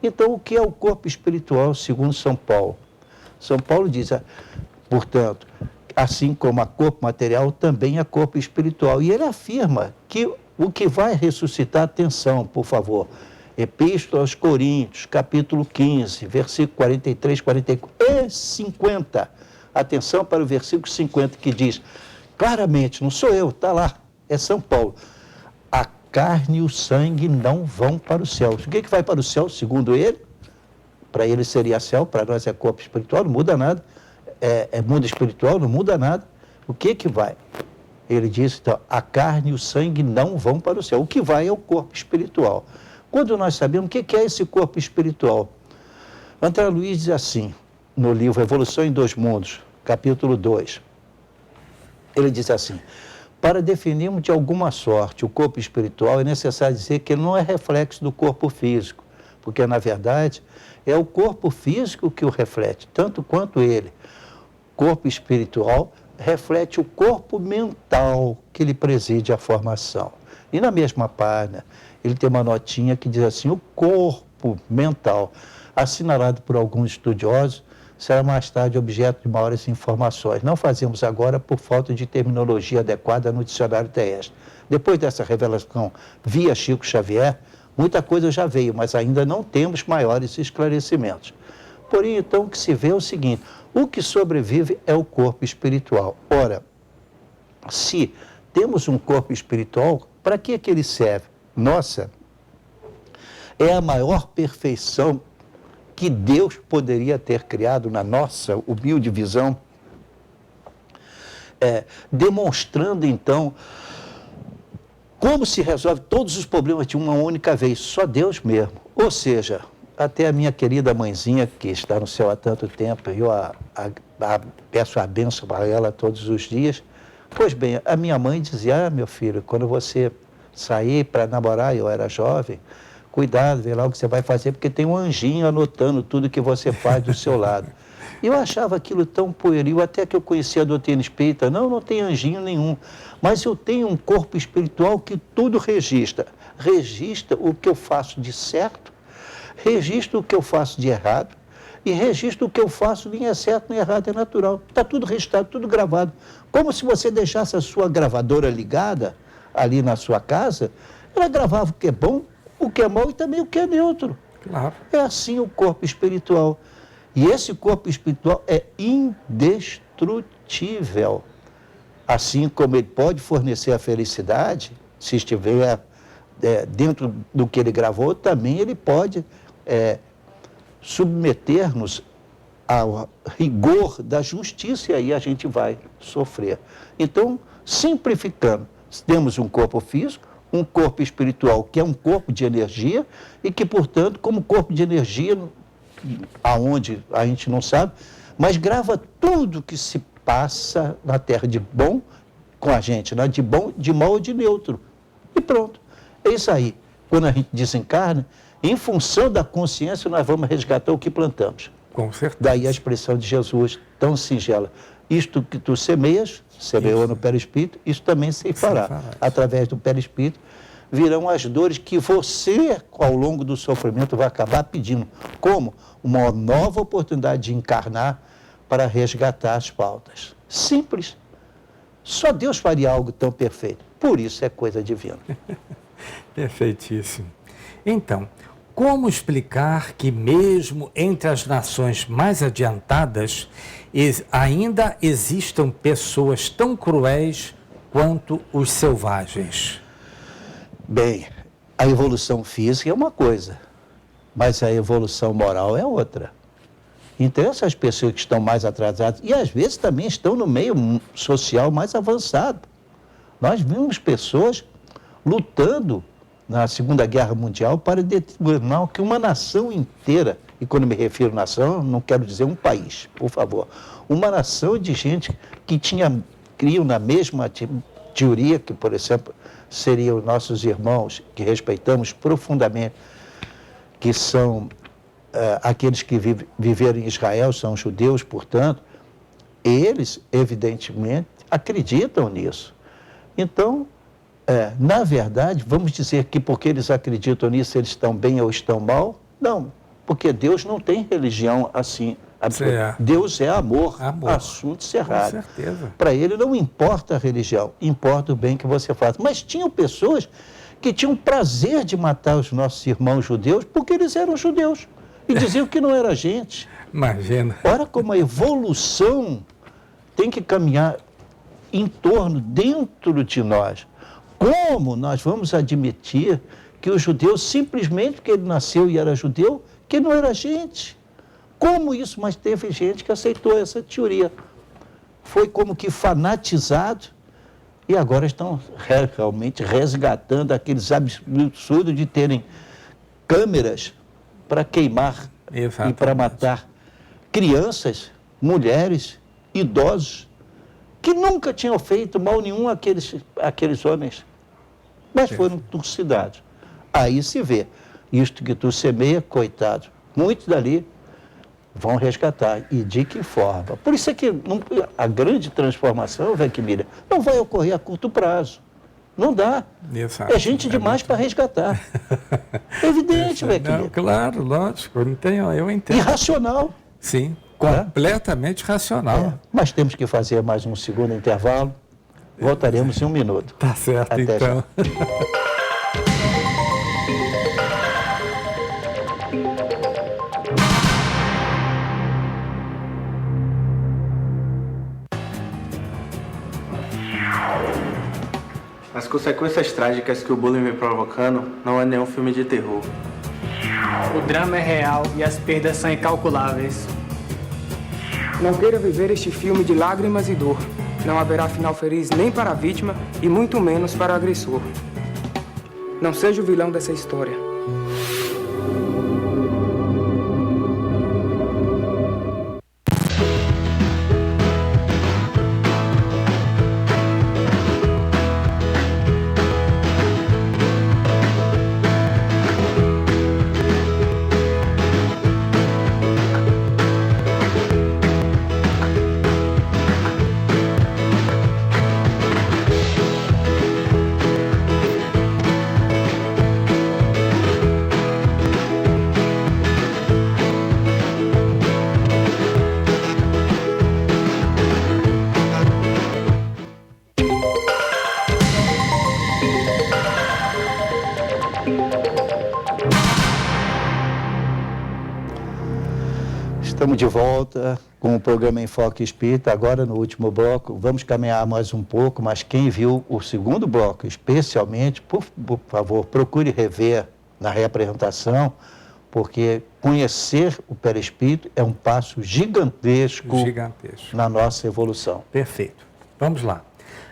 Então, o que é o corpo espiritual, segundo São Paulo? São Paulo diz, portanto, assim como há corpo material, também há corpo espiritual. E ele afirma que o que vai ressuscitar, atenção, por favor, Epístola aos Coríntios, capítulo 15, versículo 43, 44 e 50. Atenção para o versículo 50, que diz, claramente, não sou eu, está lá, é São Paulo, a carne e o sangue não vão para o céu. O que vai para o céu, segundo ele? Para ele seria céu, para nós é corpo espiritual, não muda nada. É mundo espiritual, não muda nada. O que vai? Ele diz, então, a carne e o sangue não vão para o céu. O que vai é o corpo espiritual. Quando nós sabemos o que é esse corpo espiritual? André Luiz diz assim, no livro Evolução em Dois Mundos, capítulo 2. Ele diz assim: para definirmos de alguma sorte o corpo espiritual, é necessário dizer que ele não é reflexo do corpo físico, porque, na verdade, é o corpo físico que o reflete, tanto quanto ele. Corpo espiritual reflete o corpo mental que lhe preside a formação. E na mesma página, ele tem uma notinha que diz assim: o corpo mental, assinalado por alguns estudiosos, será mais tarde objeto de maiores informações. Não fazemos agora por falta de terminologia adequada no dicionário terrestre. Depois dessa revelação via Chico Xavier, muita coisa já veio, mas ainda não temos maiores esclarecimentos. Porém, então, o que se vê é o seguinte: o que sobrevive é o corpo espiritual. Ora, se temos um corpo espiritual, para que ele serve? Nossa, é a maior perfeição que Deus poderia ter criado na nossa humilde visão, demonstrando, então, como se resolve todos os problemas de uma única vez, só Deus mesmo. Ou seja, até a minha querida mãezinha, que está no céu há tanto tempo, eu peço a bênção para ela todos os dias. Pois bem, a minha mãe dizia: meu filho, quando você sair para namorar, eu era jovem, cuidado, vê lá o que você vai fazer, porque tem um anjinho anotando tudo que você faz do seu lado. Eu achava aquilo tão pueril, até que eu conheci a doutrina espírita. Não tem anjinho nenhum, mas eu tenho um corpo espiritual que tudo registra. Registra o que eu faço de certo, registra o que eu faço de errado, e registra o que eu faço nem é certo, nem é errado, é natural. Está tudo registrado, tudo gravado. Como se você deixasse a sua gravadora ligada ali na sua casa, ela gravava o que é bom, o que é mau e também o que é neutro. Claro. É assim o corpo espiritual. E esse corpo espiritual é indestrutível. Assim como ele pode fornecer a felicidade, se estiver dentro do que ele gravou, também ele pode submeter-nos ao rigor da justiça, e aí a gente vai sofrer. Então, simplificando, temos um corpo físico, um corpo espiritual, que é um corpo de energia, e que, portanto, como corpo de energia, aonde a gente não sabe, mas grava tudo que se passa na Terra de bom com a gente, né? De bom, de mal ou de neutro. E pronto. É isso aí. Quando a gente desencarna, em função da consciência, nós vamos resgatar o que plantamos. Com certeza. Daí a expressão de Jesus, tão singela: isto que tu semeias, semeou no perispírito, isso também se fará. Através do perispírito virão as dores que você, ao longo do sofrimento, vai acabar pedindo, como uma nova oportunidade de encarnar para resgatar as pautas. Simples. Só Deus faria algo tão perfeito. Por isso é coisa divina. Perfeitíssimo. Então, como explicar que mesmo entre as nações mais adiantadas ainda existam pessoas tão cruéis quanto os selvagens? Bem, a evolução física é uma coisa, mas a evolução moral é outra. Então, essas pessoas que estão mais atrasadas, e às vezes também estão no meio social mais avançado. Nós vimos pessoas lutando na Segunda Guerra Mundial para determinar que uma nação inteira, e quando me refiro a nação, não quero dizer um país, por favor, uma nação de gente que criam na mesma teoria, que, por exemplo, seriam nossos irmãos, que respeitamos profundamente, que são aqueles que viveram em Israel, são judeus, portanto, eles, evidentemente, acreditam nisso. Então, na verdade, vamos dizer que porque eles acreditam nisso, eles estão bem ou estão mal? Não, porque Deus não tem religião assim. Deus é amor, assunto cerrado. Com certeza. Para ele não importa a religião, importa o bem que você faz. Mas tinham pessoas que tinham prazer de matar os nossos irmãos judeus porque eles eram judeus e diziam que não era gente. Imagina. Ora, como a evolução tem que caminhar em torno, dentro de nós. Como nós vamos admitir que o judeu, simplesmente porque ele nasceu e era judeu, que não era gente? Como isso? Mas teve gente que aceitou essa teoria. Foi como que fanatizado e agora estão realmente resgatando aqueles absurdos de terem câmeras para queimar e para matar crianças, mulheres, idosos. que nunca tinham feito mal nenhum àqueles homens, mas foram trucidados. Aí se vê, isto que tu semeia, coitado, muitos dali vão resgatar. E de que forma? Por isso é que a grande transformação, Miriam, não vai ocorrer a curto prazo. Não dá. Exato. É gente demais para resgatar. É evidente, Não, claro, lógico, eu entendo. Irracional. Sim, completamente racional. Mas temos que fazer mais um segundo intervalo. Voltaremos em 1 minuto. Tá certo, Até então. As consequências trágicas que o bullying vem provocando não é nenhum filme de terror. O drama é real e as perdas são incalculáveis. Não queira viver este filme de lágrimas e dor. Não haverá final feliz nem para a vítima e muito menos para o agressor. Não seja o vilão dessa história. Estamos de volta com o programa Enfoque Espírita, agora no último bloco. Vamos caminhar mais um pouco, mas quem viu o segundo bloco, especialmente, por favor, procure rever na reapresentação, porque conhecer o perispírito é um passo gigantesco na nossa evolução. Perfeito. Vamos lá.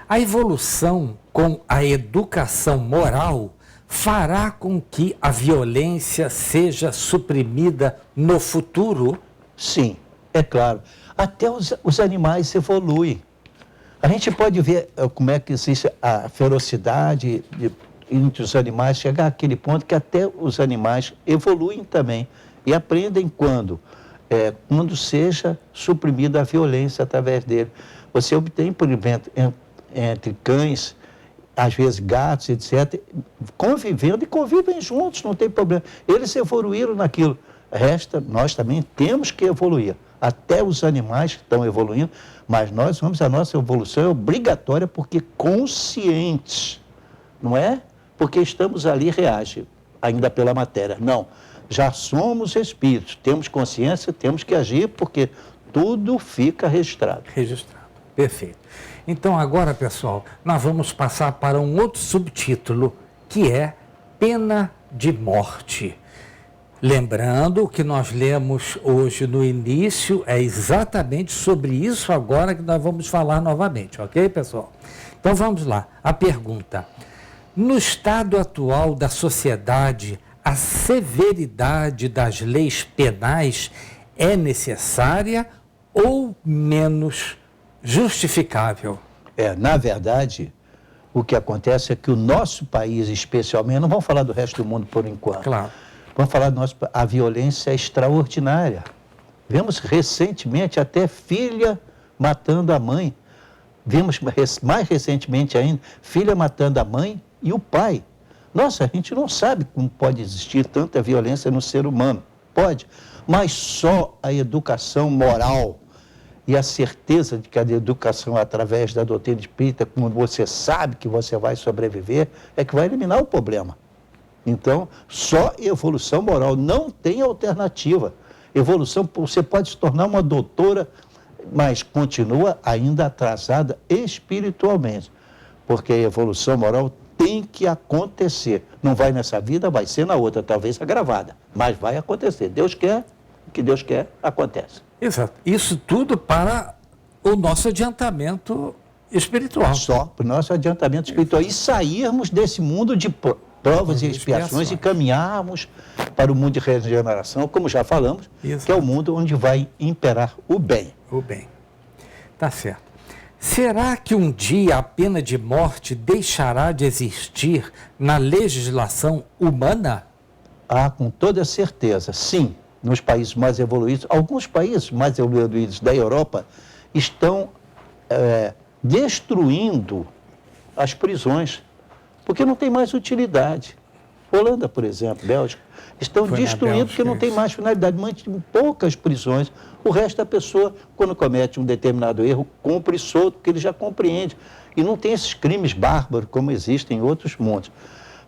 A evolução com a educação moral fará com que a violência seja suprimida no futuro? Sim, é claro. Até os animais evoluem. A gente pode ver como é que existe a ferocidade entre os animais, chegar àquele ponto que até os animais evoluem também. E aprendem quando seja suprimida a violência através dele. Você obtém, por exemplo, entre cães, às vezes gatos, etc., convivendo e convivem juntos, não tem problema. Eles evoluíram naquilo. Resta, nós também temos que evoluir. Até os animais estão evoluindo, mas a nossa evolução é obrigatória porque conscientes, não é? Porque estamos ali reage ainda pela matéria. Não, já somos espíritos, temos consciência, temos que agir porque tudo fica registrado. Registrado, perfeito. Então agora, pessoal, nós vamos passar para um outro subtítulo, que é Pena de Morte. Lembrando que nós lemos hoje no início, é exatamente sobre isso agora que nós vamos falar novamente, ok, pessoal? Então vamos lá, a pergunta. No estado atual da sociedade, a severidade das leis penais é necessária ou menos justificável? Na verdade, o que acontece é que o nosso país, especialmente, não vamos falar do resto do mundo por enquanto. Claro. Vamos falar a violência é extraordinária. Vemos recentemente até filha matando a mãe. Vimos mais recentemente ainda, filha matando a mãe e o pai. Nossa, a gente não sabe como pode existir tanta violência no ser humano. Pode, mas só a educação moral e a certeza de que a educação através da doutrina espírita, como você sabe que você vai sobreviver, é que vai eliminar o problema. Então, só evolução moral, não tem alternativa. Evolução, você pode se tornar uma doutora, mas continua ainda atrasada espiritualmente, porque a evolução moral tem que acontecer. Não vai nessa vida, vai ser na outra, talvez agravada, mas vai acontecer. Deus quer, o que Deus quer, acontece. Exato. Isso tudo para o nosso adiantamento espiritual. Só para o nosso adiantamento espiritual e sairmos desse mundo de provas e expiações e caminharmos para o mundo de regeneração, como já falamos, que é o mundo onde vai imperar o bem. O bem. Tá certo. Será que um dia a pena de morte deixará de existir na legislação humana? Ah, com toda certeza, sim. Nos países mais evoluídos, alguns países mais evoluídos da Europa estão destruindo as prisões, porque não tem mais utilidade. Holanda, por exemplo, Bélgica, estão destruindo porque não tem mais finalidade, mantém poucas prisões. O resto da pessoa, quando comete um determinado erro, cumpre solto, porque ele já compreende. E não tem esses crimes bárbaros como existem em outros mundos.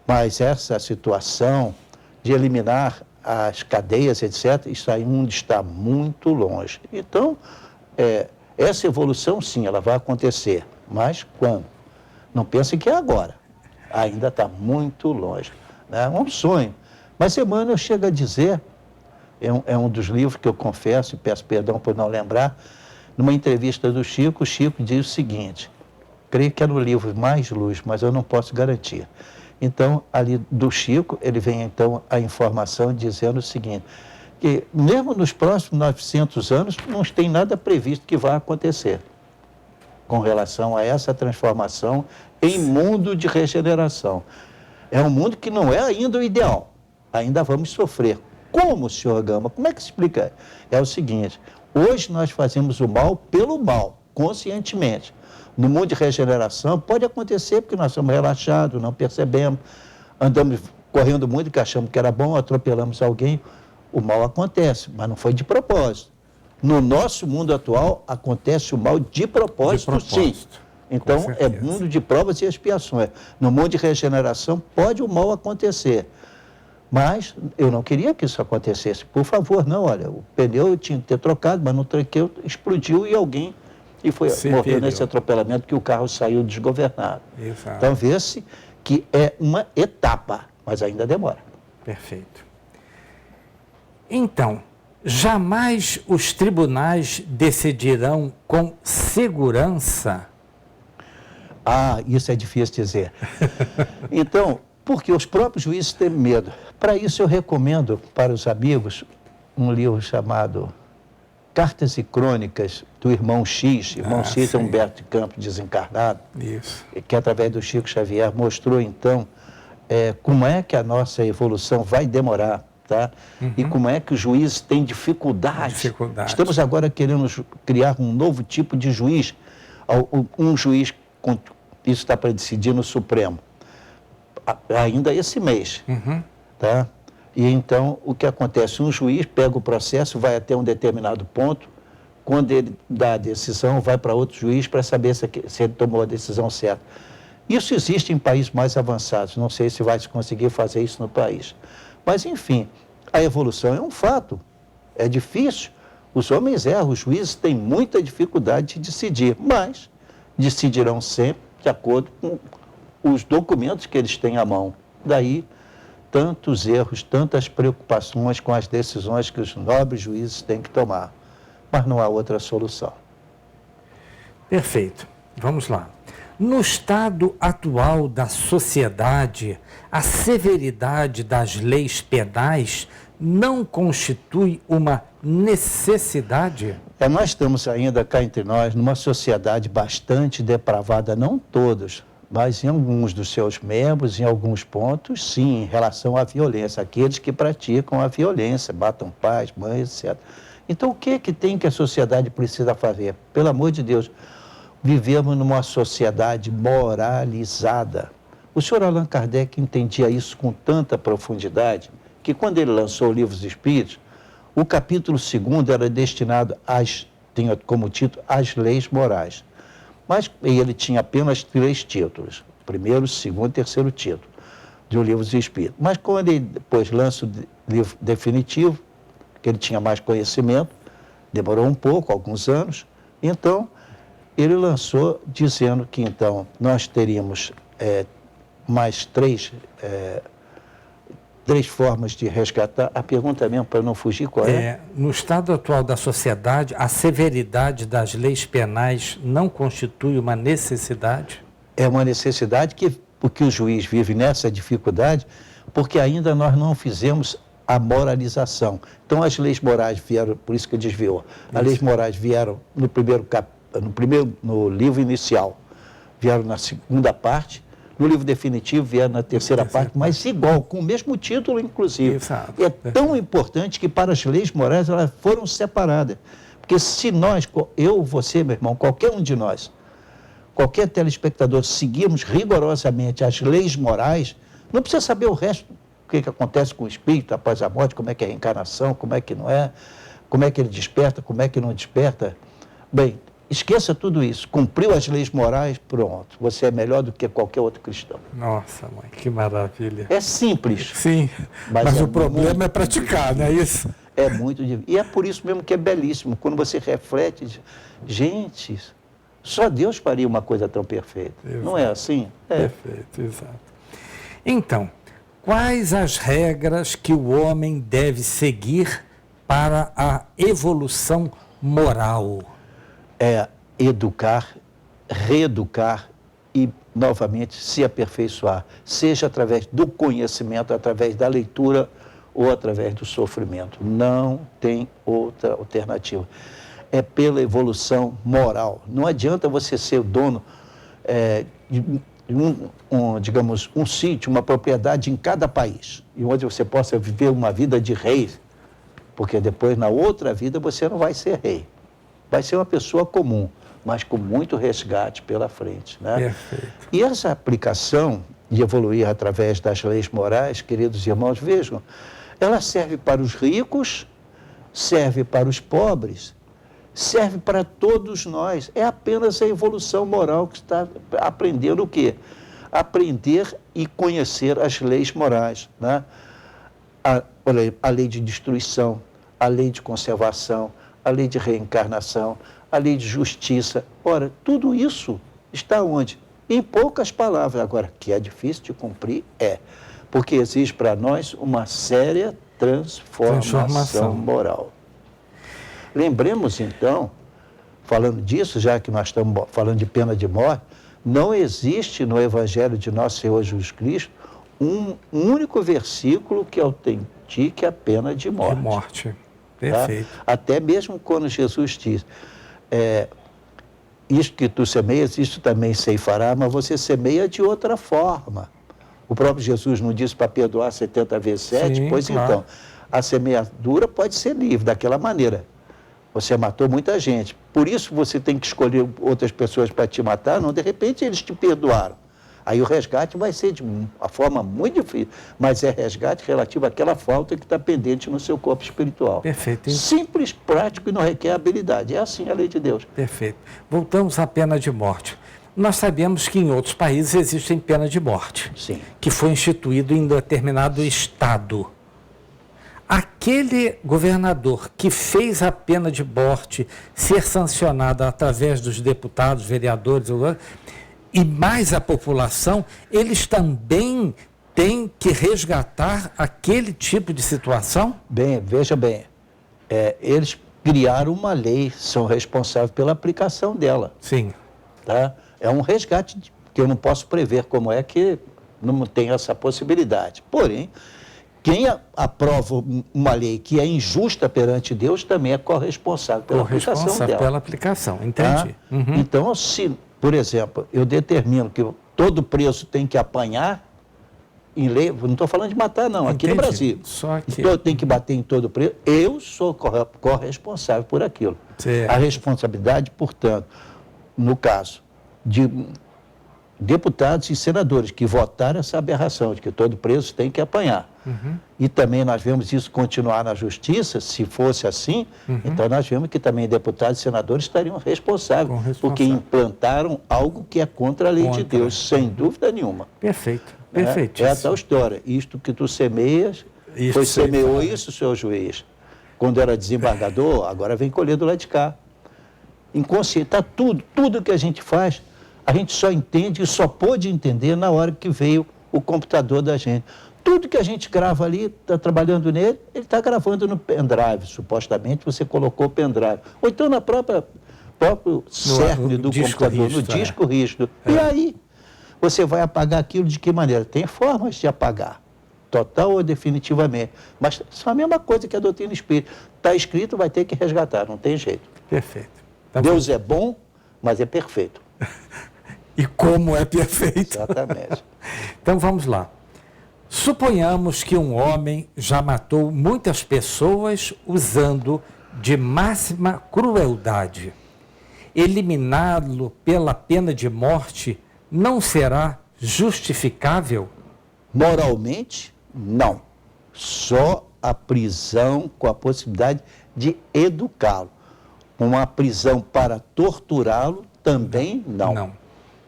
Mas essa situação de eliminar as cadeias, etc., isso aí mundo está muito longe. Então, essa evolução, sim, ela vai acontecer. Mas quando? Não pense que é agora. Ainda está muito longe. É um sonho. Mas Emmanuel chega a dizer, é um dos livros que eu confesso, e peço perdão por não lembrar, numa entrevista do Chico, o Chico diz o seguinte, creio que é no livro Mais Luz, mas eu não posso garantir. Então, ali do Chico, ele vem então a informação dizendo o seguinte, que mesmo nos próximos 900 anos, não tem nada previsto que vai acontecer com relação a essa transformação em mundo de regeneração. É um mundo que não é ainda o ideal, ainda vamos sofrer. Como, senhor Gama? Como é que se explica? É o seguinte, hoje nós fazemos o mal pelo mal, conscientemente. No mundo de regeneração pode acontecer porque nós somos relaxados, não percebemos, andamos correndo muito que achamos que era bom, atropelamos alguém, o mal acontece, mas não foi de propósito. No nosso mundo atual acontece o mal de propósito, sim. Então, é mundo de provas e expiações. No mundo de regeneração, pode o mal acontecer. Mas eu não queria que isso acontecesse. Por favor, não, olha, o pneu eu tinha que ter trocado, mas não troquei, explodiu e alguém morreu nesse atropelamento que o carro saiu desgovernado. Exato. Então, vê-se que é uma etapa, mas ainda demora. Perfeito. Então, jamais os tribunais decidirão com segurança? Ah, isso é difícil dizer. Então, porque os próprios juízes têm medo. Para isso eu recomendo para os amigos um livro chamado Cartas e Crônicas do Irmão X. Irmão X sim. É Humberto de Campos desencarnado. Isso. Que através do Chico Xavier mostrou então como é que a nossa evolução vai demorar. Tá? Uhum. E como é que os juízes têm dificuldade. Estamos agora querendo criar um novo tipo de juiz. Um juiz, isso está para decidir no Supremo, ainda esse mês. Uhum. Tá? E então, o que acontece? Um juiz pega o processo, vai até um determinado ponto, quando ele dá a decisão, vai para outro juiz para saber se ele tomou a decisão certa. Isso existe em países mais avançados, não sei se vai se conseguir fazer isso no país. Mas, enfim, a evolução é um fato, é difícil. Os homens erram, os juízes têm muita dificuldade de decidir, mas decidirão sempre de acordo com os documentos que eles têm à mão. Daí, tantos erros, tantas preocupações com as decisões que os nobres juízes têm que tomar. Mas não há outra solução. Perfeito. Vamos lá. No estado atual da sociedade, a severidade das leis penais não constitui uma necessidade? Nós estamos ainda cá entre nós numa sociedade bastante depravada, não todos, mas em alguns dos seus membros, em alguns pontos, sim, em relação à violência. Aqueles que praticam a violência, batam pais, mães, etc. Então, o que tem que a sociedade precisa fazer? Pelo amor de Deus, vivemos numa sociedade moralizada. O senhor Allan Kardec entendia isso com tanta profundidade que quando ele lançou o Livro dos Espíritos, o capítulo 2º era destinado tinha como título, As Leis Morais. Mas ele tinha apenas 3 títulos, 1º, 2º e 3º título do Livro dos Espíritos. Mas quando ele depois lança o livro definitivo, que ele tinha mais conhecimento, demorou um pouco, alguns anos, então ele lançou dizendo que então nós teríamos mais 3 formas de resgatar. A pergunta mesmo, para não fugir, qual é? No estado atual da sociedade, a severidade das leis penais não constitui uma necessidade? É uma necessidade porque o juiz vive nessa dificuldade, porque ainda nós não fizemos a moralização. Então, as leis morais vieram, por isso que desviou, as leis morais vieram no primeiro no livro inicial, vieram na segunda parte, no livro definitivo vieram na terceira parte, mas igual, com o mesmo título, inclusive. Exato. E é tão importante que para as leis morais elas foram separadas. Porque se nós, eu, você, meu irmão, qualquer um de nós, qualquer telespectador, seguirmos rigorosamente as leis morais, não precisa saber o resto, o que acontece com o espírito após a morte, como é que é a reencarnação, como é que não é, como é que ele desperta, como é que não desperta. Bem, esqueça tudo isso. Cumpriu as leis morais, pronto. Você é melhor do que qualquer outro cristão. Nossa, mãe, que maravilha. É simples. Sim, mas o problema é praticar, não é isso? É muito difícil. E é por isso mesmo que é belíssimo. Quando você reflete, diz, gente, só Deus faria uma coisa tão perfeita. Exato. Não é assim? É. Perfeito, exato. Então, quais as regras que o homem deve seguir para a evolução moral? É educar, reeducar e, novamente, se aperfeiçoar. Seja através do conhecimento, através da leitura ou através do sofrimento. Não tem outra alternativa. É pela evolução moral. Não adianta você ser o dono de digamos, um sítio, uma propriedade em cada país, e onde você possa viver uma vida de rei, porque depois, na outra vida, você não vai ser rei. Vai ser uma pessoa comum, mas com muito resgate pela frente, né? Perfeito. E essa aplicação de evoluir através das leis morais, queridos irmãos, vejam, ela serve para os ricos, serve para os pobres, serve para todos nós. É apenas a evolução moral que está aprendendo o quê? Aprender e conhecer as leis morais, né? A lei de destruição, a lei de conservação, a lei de reencarnação, a lei de justiça. Ora, tudo isso está onde? Em poucas palavras. Agora, que é difícil de cumprir, porque exige para nós uma séria transformação moral. Lembremos, então, falando disso, já que nós estamos falando de pena de morte, não existe no Evangelho de Nosso Senhor Jesus Cristo um único versículo que autentique a pena de morte. De morte. Perfeito. Tá? Até mesmo quando Jesus diz, isto que tu semeias, isto também ceifará, mas você semeia de outra forma. O próprio Jesus não disse para perdoar 70 vezes 7? Sim, Pois claro. então, a semeadura pode ser livre, daquela maneira. Você matou muita gente. Por isso você tem que escolher outras pessoas para te matar, não, de repente eles te perdoaram. Aí o resgate vai ser de uma forma muito difícil, mas é resgate relativo àquela falta que está pendente no seu corpo espiritual. Perfeito. Simples, prático e não requer habilidade. É assim a lei de Deus. Perfeito. Voltamos à pena de morte. Nós sabemos que em outros países existem pena de morte, Sim. que foi instituído em determinado estado. Aquele governador que fez a pena de morte ser sancionada através dos deputados, vereadores e mais a população, eles também têm que resgatar aquele tipo de situação? Bem, veja bem, eles criaram uma lei, são responsáveis pela aplicação dela. Sim. Tá? É um resgate que eu não posso prever como é que não tem essa possibilidade. Porém, quem aprova uma lei que é injusta perante Deus também é corresponsável pela aplicação dela. Pela aplicação, entendi. Tá? Então, se, por exemplo, eu determino que todo preso tem que apanhar, em lei, não estou falando de matar não, aqui no Brasil. Só que... Então, tem que bater em todo preso, eu sou corresponsável por aquilo. Certo. A responsabilidade, portanto, no caso de deputados e senadores que votaram essa aberração de que todo preso tem que apanhar. E também nós vemos isso continuar na justiça, se fosse assim, então nós vemos que também deputados e senadores estariam responsáveis, porque implantaram algo que é contra a lei de Deus, sem dúvida nenhuma. Perfeito, perfeito. É a tal história, isto que tu semeias, pois semeou isso, senhor juiz. Quando era desembargador, agora vem colher do lado de cá. Inconsciente, está tudo que a gente faz, a gente só entende e só pôde entender na hora que veio o computador da gente. Tudo que a gente grava ali, está trabalhando nele, ele está gravando no pendrive, supostamente você colocou o pendrive. Ou então na próprio cerne do computador, no disco rígido. E aí, você vai apagar aquilo de que maneira? Tem formas de apagar, total ou definitivamente. Mas são a mesma coisa que a doutrina espírita. Está escrito, vai ter que resgatar, não tem jeito. Perfeito. Tá Deus é bom, mas é perfeito. E como é perfeito. Exatamente. Então vamos lá. Suponhamos que um homem já matou muitas pessoas usando de máxima crueldade. Eliminá-lo pela pena de morte não será justificável? Moralmente, não. Só a prisão com a possibilidade de educá-lo. Uma prisão para torturá-lo também não. Não.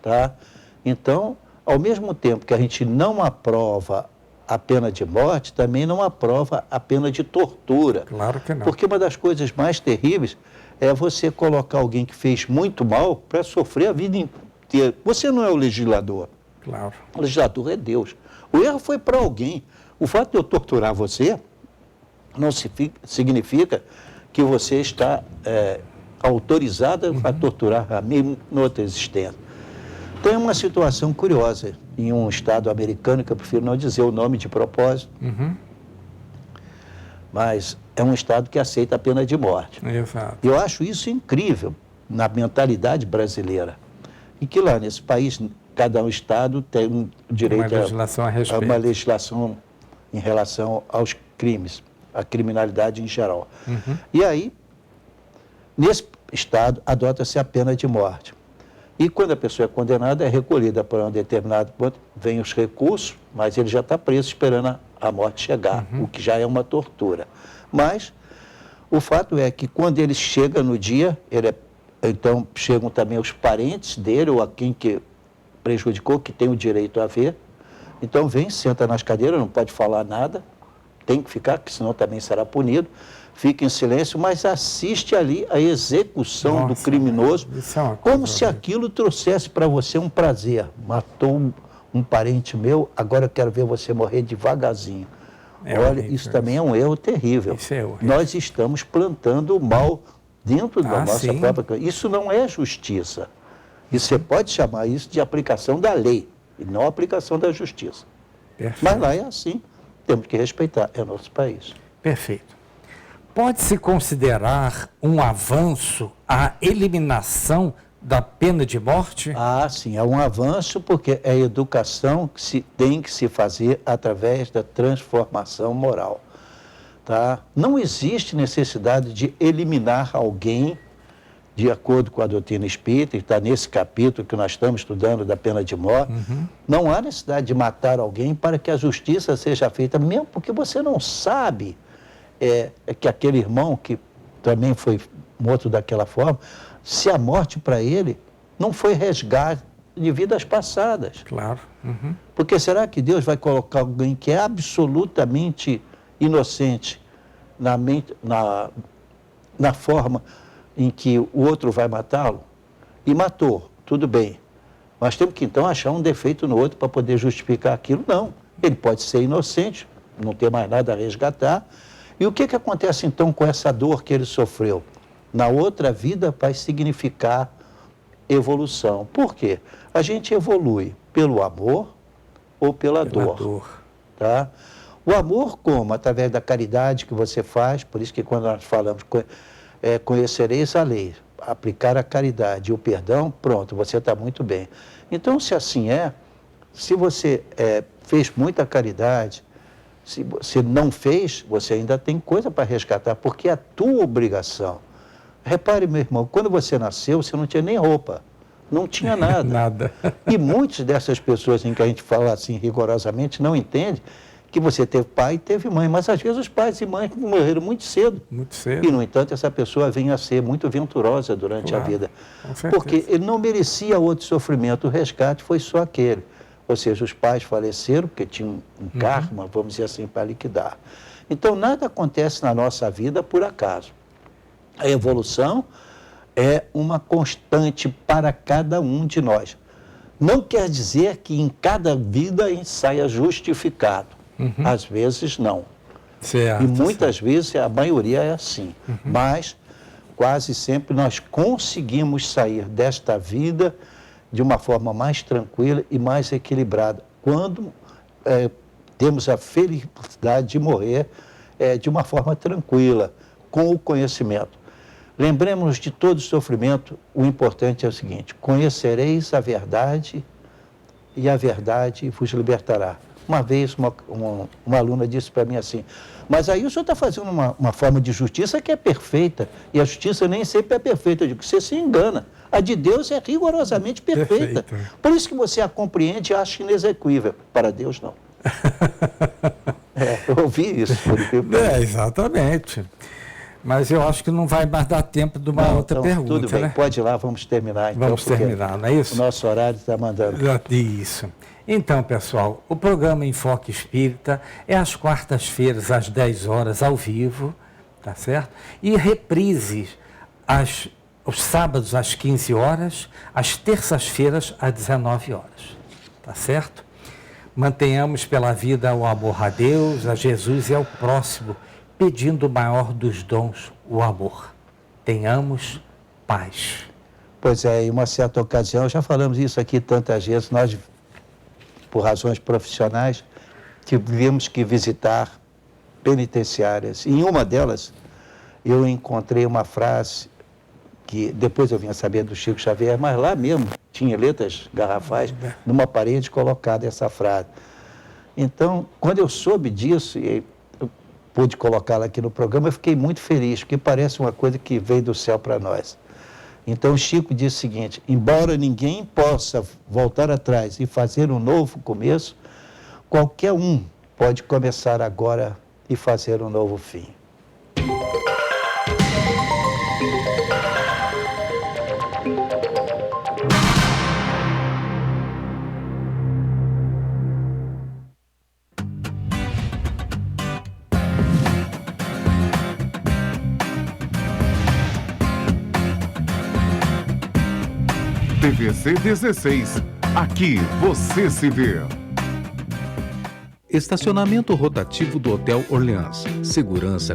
Tá? Então, ao mesmo tempo que a gente não aprova a pena de morte, também não aprova a pena de tortura. Claro que não. Porque uma das coisas mais terríveis é você colocar alguém que fez muito mal para sofrer a vida inteira. Você não é o legislador. Claro. O legislador é Deus. O erro foi para alguém. O fato de eu torturar você não significa que você está autorizado a torturar a mim em outra existência. Tem uma situação curiosa em um estado americano, que eu prefiro não dizer o nome de propósito, mas é um estado que aceita a pena de morte. Exato. Eu acho isso incrível na mentalidade brasileira. E que lá nesse país, cada um estado tem um direito Uma legislação a respeito. uma legislação em relação aos crimes, à criminalidade em geral. E aí, nesse estado, adota-se a pena de morte. E quando a pessoa é condenada, é recolhida para um determinado ponto, vem os recursos, mas ele já está preso esperando a morte chegar, o que já é uma tortura. Mas o fato é que quando ele chega no dia, então chegam também os parentes dele ou a quem que prejudicou, que tem o direito a ver. Então vem, senta nas cadeiras, não pode falar nada, tem que ficar, porque senão também será punido. Fica em silêncio, mas assiste ali a execução do criminoso, isso é uma como coisa se aquilo trouxesse para você um prazer. Matou um parente meu, agora eu quero ver você morrer devagarzinho. É Olha, horrível isso também é um erro terrível. Isso é horrível. Nós estamos plantando o mal dentro da nossa sim. própria... Isso não é justiça. E você pode chamar isso de aplicação da lei, e não aplicação da justiça. Perfeito. Mas lá é assim, temos que respeitar, é nosso país. Perfeito. Pode-se considerar um avanço a eliminação da pena de morte? Ah, sim, é um avanço porque é a educação que tem que se fazer através da transformação moral. Tá? Não existe necessidade de eliminar alguém de acordo com a doutrina espírita, que está nesse capítulo que nós estamos estudando da pena de morte. Não há necessidade de matar alguém para que a justiça seja feita, mesmo porque você não sabe que aquele irmão que também foi morto daquela forma, se a morte para ele não foi resgate de vidas passadas. Claro. Porque será que Deus vai colocar alguém que é absolutamente inocente na forma em que o outro vai matá-lo? E matou, tudo bem. Mas temos que então achar um defeito no outro para poder justificar aquilo? Não. Ele pode ser inocente, não ter mais nada a resgatar. E o que acontece então com essa dor que ele sofreu? Na outra vida vai significar evolução. Por quê? A gente evolui pelo amor ou pela dor. Tá? O amor como? Através da caridade que você faz, por isso que quando nós falamos conhecereis a lei, aplicar a caridade e o perdão, pronto, você está muito bem. Então, se assim se você fez muita caridade, se você não fez, você ainda tem coisa para resgatar, porque é a tua obrigação. Repare, meu irmão, quando você nasceu, você não tinha nem roupa, não tinha nada. Nada. E muitas dessas pessoas em que a gente fala assim rigorosamente não entendem que você teve pai e teve mãe, mas às vezes os pais e mães morreram muito cedo. Muito cedo. E, no entanto, essa pessoa vem a ser muito venturosa durante a vida. Com certeza. Porque ele não merecia outro sofrimento, o resgate foi só aquele. Ou seja, os pais faleceram porque tinham um karma, vamos dizer assim, para liquidar. Então, nada acontece na nossa vida por acaso. A evolução é uma constante para cada um de nós. Não quer dizer que em cada vida a gente saia justificado. Às vezes, não. Certo, E muitas vezes, a maioria é assim. Mas, quase sempre, nós conseguimos sair desta vida de uma forma mais tranquila e mais equilibrada, quando temos a felicidade de morrer de uma forma tranquila, com o conhecimento. Lembremos-nos de todo sofrimento, o importante é o seguinte: conhecereis a verdade e a verdade vos libertará. Uma vez uma aluna disse para mim assim: mas aí o senhor está fazendo uma forma de justiça que é perfeita, e a justiça nem sempre é perfeita. Eu digo: você se engana. A de Deus é rigorosamente perfeita. Por isso que você a compreende e acha inexequível. Para Deus, não. Eu ouvi isso. Exatamente. Mas eu acho que não vai mais dar tempo de uma outra pergunta, tudo bem, né? pode ir lá, vamos terminar. Então, vamos terminar, não é isso? O nosso horário está mandando. Isso. Então, pessoal, o programa Enfoque Espírita é às quartas-feiras, às 10 horas, ao vivo, tá certo? E reprises os sábados às 15 horas, às terças-feiras às 19 horas, tá certo? Mantenhamos pela vida o amor a Deus, a Jesus e ao próximo, pedindo o maior dos dons, o amor. Tenhamos paz. Pois é, em uma certa ocasião, já falamos isso aqui tantas vezes, nós, por razões profissionais, tivemos que visitar penitenciárias. Em uma delas, eu encontrei uma frase que depois eu vinha saber do Chico Xavier, mas lá mesmo tinha letras garrafais numa parede colocada essa frase. Então, quando eu soube disso e eu pude colocá-la aqui no programa, eu fiquei muito feliz, porque parece uma coisa que veio do céu para nós. Então, Chico disse o seguinte: embora ninguém possa voltar atrás e fazer um novo começo, qualquer um pode começar agora e fazer um novo fim. TVC 16. Aqui você se vê. Estacionamento rotativo do Hotel Orleans. Segurança